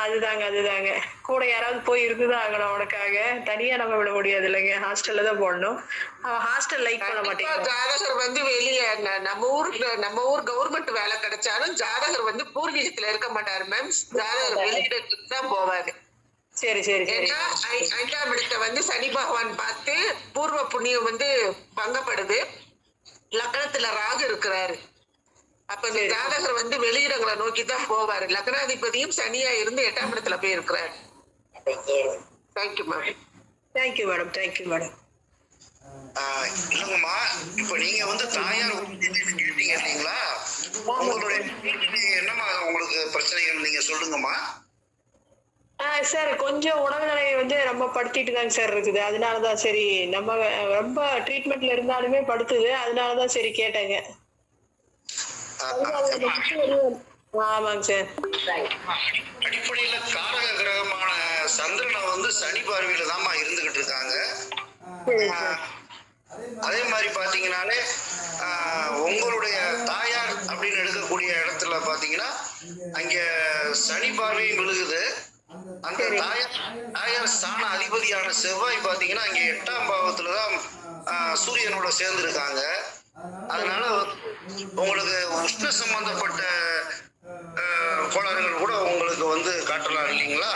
அதுதாங்க கூட யாராவது போய் இருக்குதான் ஆகணும். அவனுக்காக தனியா நம்ம விட முடியாது இல்லைங்க, ஹாஸ்டல்ல தான் போடணும். அவன் ஹாஸ்டல் லைக் பண்ண
கண்டிப்பா
மாட்டேங்க.
ஜாதகர் வந்து வெளியே நம்ம ஊர் கவர்மெண்ட் வேலை கிடைச்சாலும் ஜாதகர் வந்து பூர்வீகத்துல இருக்க மாட்டாரு மேம். ஜாதகர் வெளியிடத்துக்கு தான் போவாரு.
சரி சரி சரி.
ஏன்னா 5ஆம் இடத்தை வந்து சனி பகவான் பார்த்து பூர்வ புண்ணியம் வந்து பங்கப்படுது. லக்னத்துல ராகு இருக்கிறாரு. அப்ப இந்த ஜாதகர் வந்து வெளியிடங்களை நோக்கி தான் போவாரு. லக்னாதிபதியும் சனியா இருந்து 8ஆம் இடத்துல போய் இருக்கிறாரு. Thank you ma'am.
Thank you madam, thank you madam.
இல்லைங்கம்மா, இப்ப நீங்க வந்து தாயார் கேட்டீங்க இல்லைங்களா? உங்களுடைய என்னம்மா உங்களுக்கு பிரச்சனைகள் நீங்க சொல்லுங்கம்மா.
சார் கொஞ்சம் உடல்நிலை வந்து ரொம்ப படுத்திட்டு தாங்க சார் இருக்குது. அதனாலதான் சரி, நம்ம ரொம்ப ட்ரீட்மெண்ட்ல இருந்தாலுமே படுத்துது. அதனாலதான் சரி கேட்டேங்க. ஆமாங்க சார்.
அடிப்படையில காரக கிரகமான சந்திரனை வந்து சனி பார்வையில தான்மா இருந்துகிட்டு இருக்காங்க. அதே மாதிரி பாத்தீங்கன்னாலே உங்களுடைய தாயார் அப்படின்னு எடுக்கக்கூடிய இடத்துல பாத்தீங்கன்னா அங்க சனி பார்வையும் விழுகுது. அந்த தாயார் ஸ்தான அதிபதியான செவ்வாய் பாத்தீங்கன்னா அங்க 8ஆம் பாவத்துலதான் சூரியனோட சேர்ந்து இருக்காங்க. அதனால உங்களுக்கு உஷ்ண சம்பந்தப்பட்ட கோளாறுகள் கூட உங்களுக்கு வந்து காட்டலாம் இல்லைங்களா?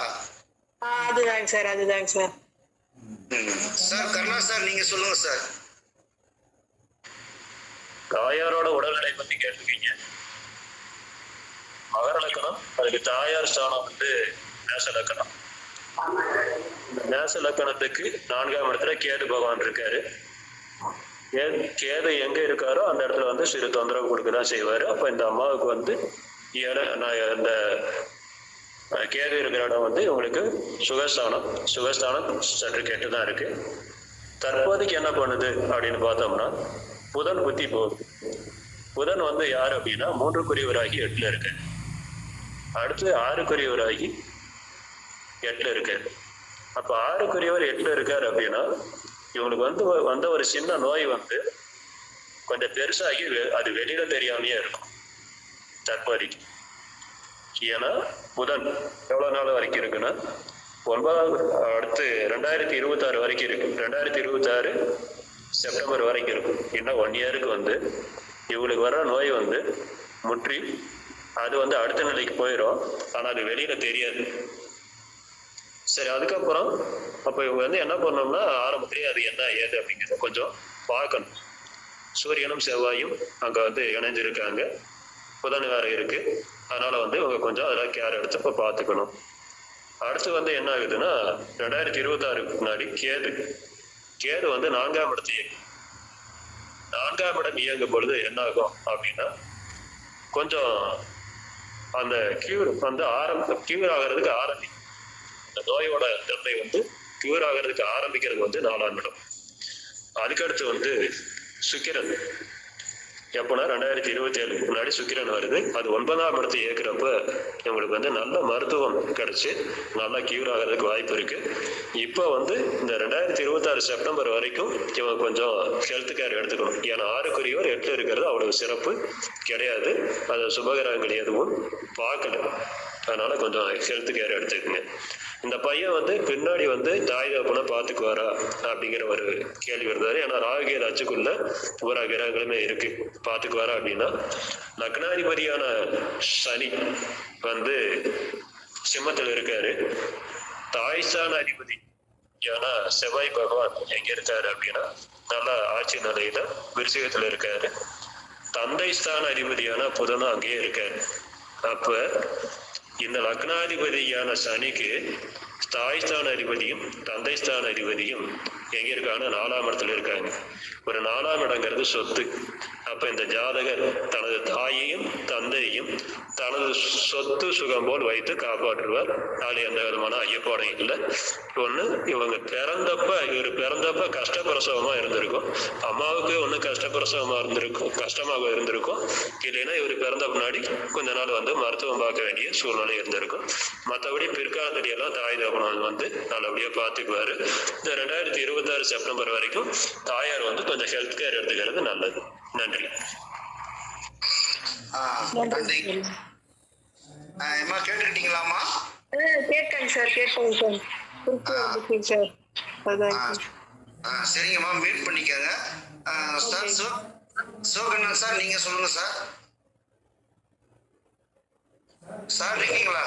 அதுதாங்க சார், அதுதாங்க சார்.
சார் கருணா சார், நீங்க சொல்லுங்க சார்.
தாயாரோட உடல்நிலை பத்தி கேட்டிருக்கீங்க. மகர லக்கணம், அதுக்கு தாயார் ஸ்தானம் வந்து மேச லக்கணம். மேச லக்கணத்துக்கு 4ஆம் இடத்துல கேது பகவான் இருக்காரு. கேது எங்க இருக்காரோ அந்த இடத்துல வந்து சிறு தொந்தரவு கொடுக்கதான் செய்வாரு. அப்ப இந்த அம்மாவுக்கு வந்து இந்த கேது இருக்கிற இடம் வந்து உங்களுக்கு சுகஸ்தானம் சற்று கெட்டுதான் இருக்கு. தற்போதைக்கு என்ன பண்ணுது அப்படின்னு பார்த்தோம்னா, புதன் புத்தி போகுது. புதன் வந்து யார் அப்படின்னா 3க்குரியவராகி 8ல இருக்கு. அடுத்து 6க்குரியவராகி 8ல இருக்காரு. அப்ப 6க்குரியவர் 8ல இருக்காரு அப்படின்னா இவங்களுக்கு வந்து வந்த ஒரு சின்ன நோய் வந்து கொஞ்சம் பெருசாகி அது வெளியில தெரியாமையே இருக்கும் தற்போதைக்கு. ஏன்னா புதன் எவ்வளவு நாள் வரைக்கும் இருக்குன்னா 9 அடுத்து 2026 வரைக்கும் இருக்கு. 2026 செப்டம்பர் வரைக்கும் இருக்கும். இன்னும் 1 இயருக்கு வந்து இவங்களுக்கு வர்ற நோய் வந்து முற்றி அது வந்து அடுத்த நிலைக்கு போயிடும். ஆனா அது வெளியில தெரியாது. சரி, அதுக்கப்புறம் அப்ப இவங்க வந்து என்ன பண்ணோம்னா ஆரம்பத்திலேயே அது என்ன ஏது அப்படிங்கிறத கொஞ்சம் பார்க்கணும். சூரியனும் செவ்வாயும் அங்க வந்து இணைஞ்சிருக்காங்க, புதன் வேற இருக்கு. அதனால வந்து இவங்க கொஞ்சம் அதெல்லாம் கேர் எடுத்து இப்ப பார்த்துக்கணும். அடுத்து வந்து என்ன ஆகுதுன்னா 2026க்கு முன்னாடி கேது வந்து 4ஆம் இடத்தையே 4ஆம் இடம் இயங்கும் பொழுது என்ன ஆகும் அப்படின்னா கொஞ்சம் அந்த கியூர் ஆகிறதுக்கு ஆரம்பிக்கும். இந்த நோயோட தன்மை வந்து கியூர் ஆகிறதுக்கு ஆரம்பிக்கிறது வந்து 4ஆம் இடம். அதுக்கடுத்து வந்து சுக்கிரன் எப்போனா 2027 முன்னாடி சுக்கிரன் வருது. அது 9ஆம் இடத்தை இயக்குறப்ப இவங்களுக்கு வந்து நல்ல மருத்துவம் கிடைச்சு நல்லா கியூர் ஆகிறதுக்கு வாய்ப்பு இருக்கு. இப்போ வந்து இந்த 2026 செப்டம்பர் வரைக்கும் இவங்க கொஞ்சம் ஹெல்த் கேர் எடுத்துக்கணும். ஏன்னா 6க்குரியவர் 8 இருக்கிறது அவ்வளவு சிறப்பு கிடையாது. அது சுபகிரகங்கள் எதுவும் பார்க்கல. அதனால கொஞ்சம் ஹெல்த் கேர் எடுத்துக்கோங்க. இந்த பையன் வந்து பின்னாடி வந்து தாய் தகப்பனை பார்த்துக்குவாரா அப்படிங்கிற ஒரு கேள்வி இருந்தாரு. ஏன்னா ராகுகேது அச்சுக்குள்ள ஒரு கிரகங்களுமே இருக்கு. பார்த்துக்குவாரா அப்படின்னா லக்னாதிபதியான சனி வந்து சிம்மத்தில் இருக்காரு. தாய்ஸ்தான அதிபதி ஏன்னா செவ்வாய் பகவான் எங்க இருக்காரு அப்படின்னா நல்லா ஆட்சி நிலையில விருச்சிகத்துல இருக்காரு. தந்தை ஸ்தான அதிபதியான புதனும் அங்கேயே இருக்காரு. அப்ப இந்த லக்னாதிபதியான சனிக்கு தாய்ஸ்தான அதிபதியும் தந்தை ஸ்தான அதிபதியும் எங்க இருக்காங்க? 4ஆம் இடத்துல இருக்காங்க. ஒரு 4ஆம் இடங்கிறது சொத்து. அப்ப இந்த ஜாதகர் தனது தாயையும் தந்தையும் தனது சொத்து சுகம் போல் வைத்து காப்பாற்றுவார். அதுல எந்த விதமான ஐயப்பாடும் இல்லை. ஒண்ணு இவங்க இவர் பிறந்தப்ப கஷ்டப்பிரசவமா இருந்திருக்கும். அம்மாவுக்கு ஒண்ணு கஷ்டப்பிரசவமா இருந்திருக்கும், கஷ்டமாக இருந்திருக்கும். இல்லைன்னா இவர் பிறந்த முன்னாடி கொஞ்ச நாள் வந்து மருத்துவம் பார்க்க வேண்டிய சூழ்நிலை இருந்திருக்கும். மற்றபடி பிற்காலத்துல எல்லாம் தாய் தகப்பன் வந்து நல்லபடியா பார்த்துக்குவாரு. இந்த 2026 செப்டம்பர் வரைக்கும் தாயார் வந்து கொஞ்சம் ஹெல்த் கேர் எடுத்துக்கிறது நல்லது. நன்றி.
நன்றி. கேட்டுக்கிட்டீங்களாமா?
கேட்டேங்க சார்,
சரிங்கம்மா, மீட் பண்ணிக்கங்க. சார் சிவகண்ணன் சார், நீங்க சொல்லுங்க சார். சார் இருக்கீங்களா?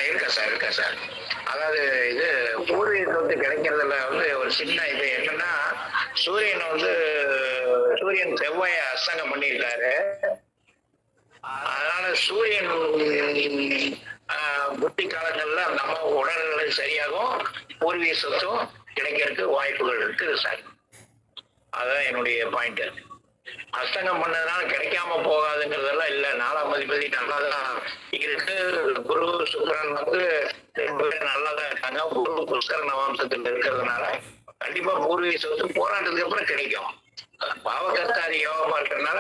இருக்கா சார். அதாவது இது பூர்வீக சொத்து கிடைக்கிறதுல வந்து ஒரு சின்ன இது என்னன்னா, சூரியன் செவ்வாய அஸ்தங்கம் பண்ணியிருக்காரு. அதனால சூரியன் புத்தி காலங்கள்ல நம்ம உடல்நிலை சரியாகும், பூர்வீக சொத்தும் கிடைக்கிறதுக்கு வாய்ப்புகள் இருக்குது சார். அதான் என்னுடைய பாயிண்ட். அஸ்தங்கம் பண்ணதுனால கிடைக்காம போகாதுங்கிறதெல்லாம் இல்லை. 4ஆம் அதிபதி நல்லாதான் இருக்கு. குரு சுக்கிரன் வந்து நல்லாதான் இருக்காங்க. குரு புஷ்கரண வம்சத்துல இருக்கிறதுனால கண்டிப்பா பூர்வீக சொத்து போராட்டத்துக்கு அப்புறம் கிடைக்கும். பாவகர்த்தாரி யோகமா இருக்கிறதுனால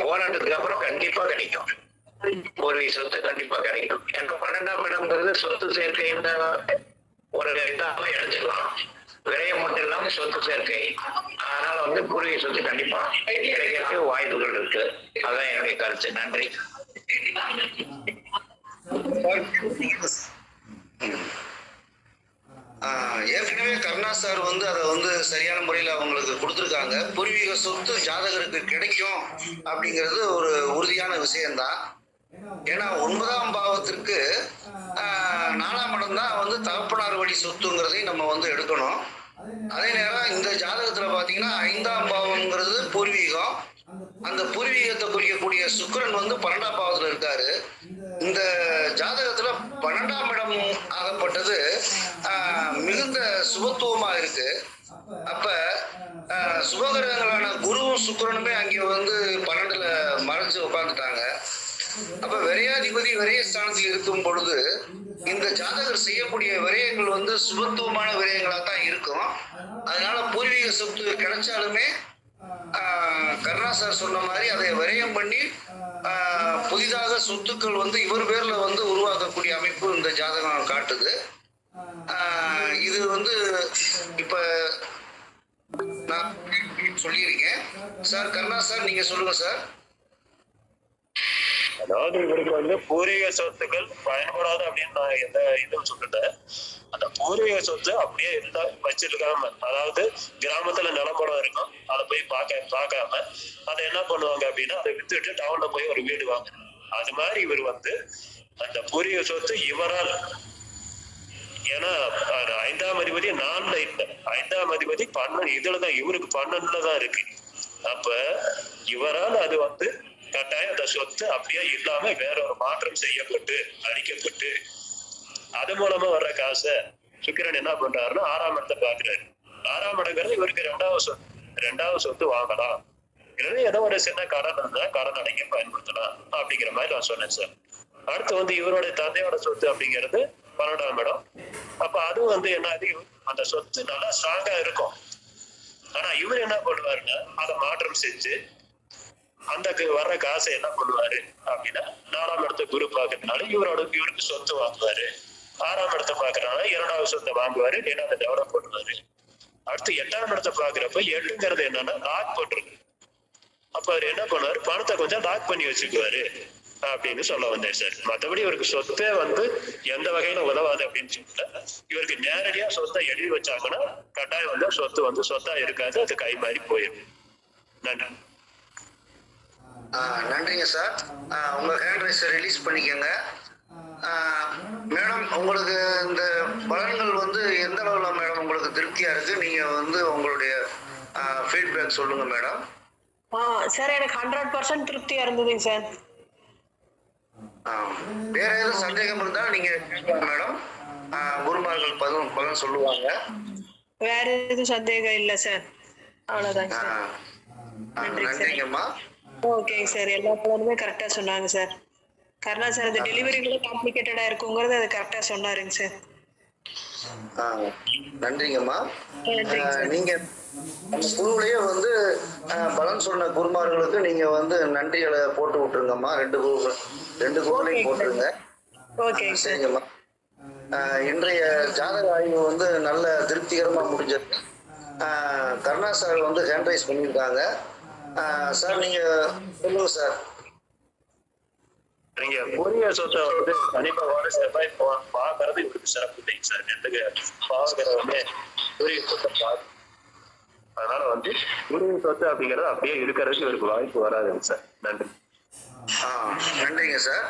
போராட்டத்துக்கு அப்புறம் கண்டிப்பா கிடைக்கும். பூர்வீக சொத்து கண்டிப்பா கிடைக்கும். எனக்கு 12ஆம் இடம்ங்கிறது சொத்து சேர்க்கைன்னு ஒரு இதாக எடுத்துக்கலாம். விரயம் மட்டும் இல்லாம சொத்து சேர்க்கை. அதனால வந்து பூர்வீக சொத்து கண்டிப்பா கிடைக்கிறதுக்கு வாய்ப்புகள் இருக்கு. அதான் என்னுடைய கருத்து. நன்றி.
ஏற்கனவே கருணா சார் வந்து அதை வந்து சரியான முறையில் அவங்களுக்கு கொடுத்துருக்காங்க. பூர்வீக சொத்து ஜாதகருக்கு கிடைக்கும் அப்படிங்கிறது ஒரு உறுதியான விஷயம்தான். ஏன்னா 9ஆம் பாவத்திற்கு 4ஆம் இடம் தான் வந்து தகப்பனார் வழி சொத்துங்கிறதையும் நம்ம வந்து எடுக்கணும். அதே நேரம் இந்த ஜாதகத்துல பாத்தீங்கன்னா 5ஆம் பாவம்ங்கிறது பூர்வீகம். அந்த பூர்வீகத்தை குறிக்கக்கூடிய சுக்கிரன் வந்து 12ஆம் பாவத்துல இருக்காரு. இந்த ஜாதகத்துல 12ஆம் இடம் ஆகப்பட்டது மிகுந்த சுபத்துவமா இருக்கு. அப்ப சுபகிரகங்களான குருவும் சுக்கிரனுமே அங்கே வந்து 12ல மறைஞ்சு உட்கார்ந்துட்டாங்க. அப்ப விரையாதிபதி விரயஸ்தானத்தில் இருக்கும் பொழுது இந்த ஜாதகர் செய்யக்கூடிய விரயங்கள் வந்து சுபத்துவமான விரயங்களா தான் இருக்கும். அதனால பூர்வீக சொத்து கிடைச்சாலுமே கருணா சார் சொன்ன மாதிரி அதை விரயம் பண்ணி புதிதாக சொத்துக்கள் வந்து இவர் பேர்ல வந்து உருவாக்கக்கூடிய அமைப்பு இந்த ஜாதகம் காட்டுது. இது வந்து இப்ப நான் சொல்லியிருக்கேன் சார். கருணா சார் நீங்க சொல்லுங்க சார்.
அதாவது இவருக்கு வந்து பூர்வீக சொத்துக்கள் பயன்படாது அப்படின்னு நான் எந்த இதுவும் சொல்லிட்டேன். அந்த பூர்வீக சொத்து அப்படியே இருந்தா வச்சிருக்காம, அதாவது கிராமத்துல நிலப்படம் இருக்கும், அதை போய் பார்க்காம அதை என்ன பண்ணுவாங்க அப்படின்னா அதை வித்துட்டு டவுன்ல போய் ஒரு வீடு வாங்குறாங்க. அது மாதிரி இவர் வந்து அந்த பூர்வீக சொத்து இவரால், ஏன்னா 5ஆம் அதிபதி 4ல இல்லை, 5ஆம் அதிபதி 12 இதுலதான், இவருக்கு 12ல தான் இருக்கு. அப்ப இவரால் அது வந்து கட்டாயம் அந்த சொத்து அப்படியே இல்லாம வேற ஒரு மாற்றம் செய்யப்பட்டு அழிக்கப்பட்டு அது மூலமா வர்ற காசை சுக்கிரன் என்ன பண்றாருன்னா 6ஆம் இடத்தை பாக்குறாரு. 6ஆம் இடங்கிறது இவருக்கு 2வது சொத்து வாங்கலாம், இல்லைன்னா ஏதோ ஒரு சின்ன கடன் இருந்தா கடன் அடைக்க பயன்படுத்தலாம் அப்படிங்கிற மாதிரி நான் சொன்னேன் சார். அடுத்து வந்து இவருடைய தந்தையோட சொத்து அப்படிங்கிறது 12ஆம் இடம். அப்ப அதுவும் வந்து என்ன, அந்த சொத்து நல்லா ஸ்ட்ராங்கா இருக்கும். ஆனா இவர் என்ன பண்ணுவாருன்னா அதை மாற்றம் செஞ்சு அந்த வர்ற காசை என்ன பண்ணுவாரு அப்படின்னா 4ஆம் இடத்த குரு பாக்குறதுனால இவருக்கு சொத்து வாங்குவாரு. 6ஆம் இடத்தை பாக்குறதுனால 2வது சொத்தை வாங்குவாரு, இல்லைன்னா அதை டெவலப் பண்ணுவாரு. அடுத்து 8ஆம் இடத்தை பாக்குறப்ப 8ங்கிறது என்னன்னா லாக் போட்டுருக்கு. அப்ப அவர் என்ன பண்ணுவாரு, பணத்தை கொஞ்சம் லாக் பண்ணி வச்சுக்குவாரு அப்படின்னு சொல்ல வந்தேன் சார். மற்றபடி இவருக்கு சொத்தே எந்த வகையில உதவாது அப்படின்னு சொல்லிட்டு இவருக்கு நேரடியா சொத்தை எழுதி வச்சாங்கன்னா கட்டாயம் சொத்து சொத்தா இருக்காது, அது கை மாறி போயிடும். நன்றி.
நன்றிங்க சார். உங்க ஹேண்ட் ரைஸை ரிலீஸ் பண்ணிக்கோங்க. மேடம், உங்களுக்கு இந்த பலன்கள் எந்த அளவுல மேடம் உங்களுக்கு திருப்தியா இருக்கு? நீங்க உங்களுடைய ஃபீட்பேக் சொல்லுங்க மேடம்.
சார் எனக்கு 100% திருப்தியா இருந்ததுங்க சார்.
வேற ஏதாவது சந்தேகம் இருந்தா நீங்க மேடம், குருமார்கள் பலன் சொல்லுவாங்க.
வேற எதுவும் சந்தேகம் இல்ல சார், அவ்வளவுதாங்க சார்.
நன்றிங்கம்மா.
ஓகேங்க சார், எல்லா பலனுமே கரெக்டா சொன்னாங்க சார். கருணா சார் இந்த டெலிவரி கூட காம்ப்ளிகேட்டடா இருக்குங்கிறது அது கரெக்டா சொன்னாருங்க சார்.
நன்றிங்கம்மா. நீங்க குழுவிலேயே பலன் சொன்ன குருமார்களுக்கு நீங்க நன்றிகளை போட்டு விட்டுருங்கம்மா. ரெண்டு குழுலையும் போட்டுருங்க. சரிங்கம்மா. இன்றைய ஜாதக ஆய்வு நல்ல திருப்திகரமா முடிஞ்சது. கருணா சார் ஹேண்ட் ரைஸ் பண்ணியிருக்காங்க. சார் நீங்க சொல்லுங்க சார்.
நீங்க புரிய சொத்தை கண்டிப்பா செவ்வாய் பாக்குறது இவருக்கு சிறப்பு இல்லைங்க சார். எதுக்கு பாக்குறவங்க புரிய சொத்தை பார்த்து, அதனால புரிய சொத்து அப்படிங்கறது அப்படியே இருக்கிறதுக்கு இவருக்கு வாய்ப்பு வராதுங்க சார். நன்றி.
நன்றிங்க சார்.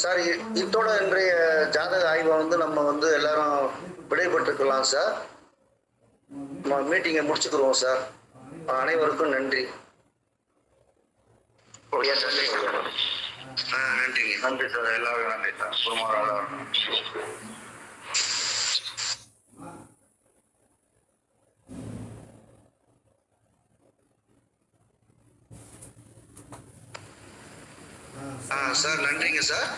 சார், இதோட இன்றைய ஜாதக ஆய்வை நம்ம எல்லாரும் விடைபெற்றுக்கலாம் சார். மீட்டிங்கை முடிச்சுக்கிறோம் சார். அனைவருக்கும் நன்றி. நன்றிங்க. நன்றி சார். எல்லாரும் நன்றி சார். சார் நன்றிங்க சார்.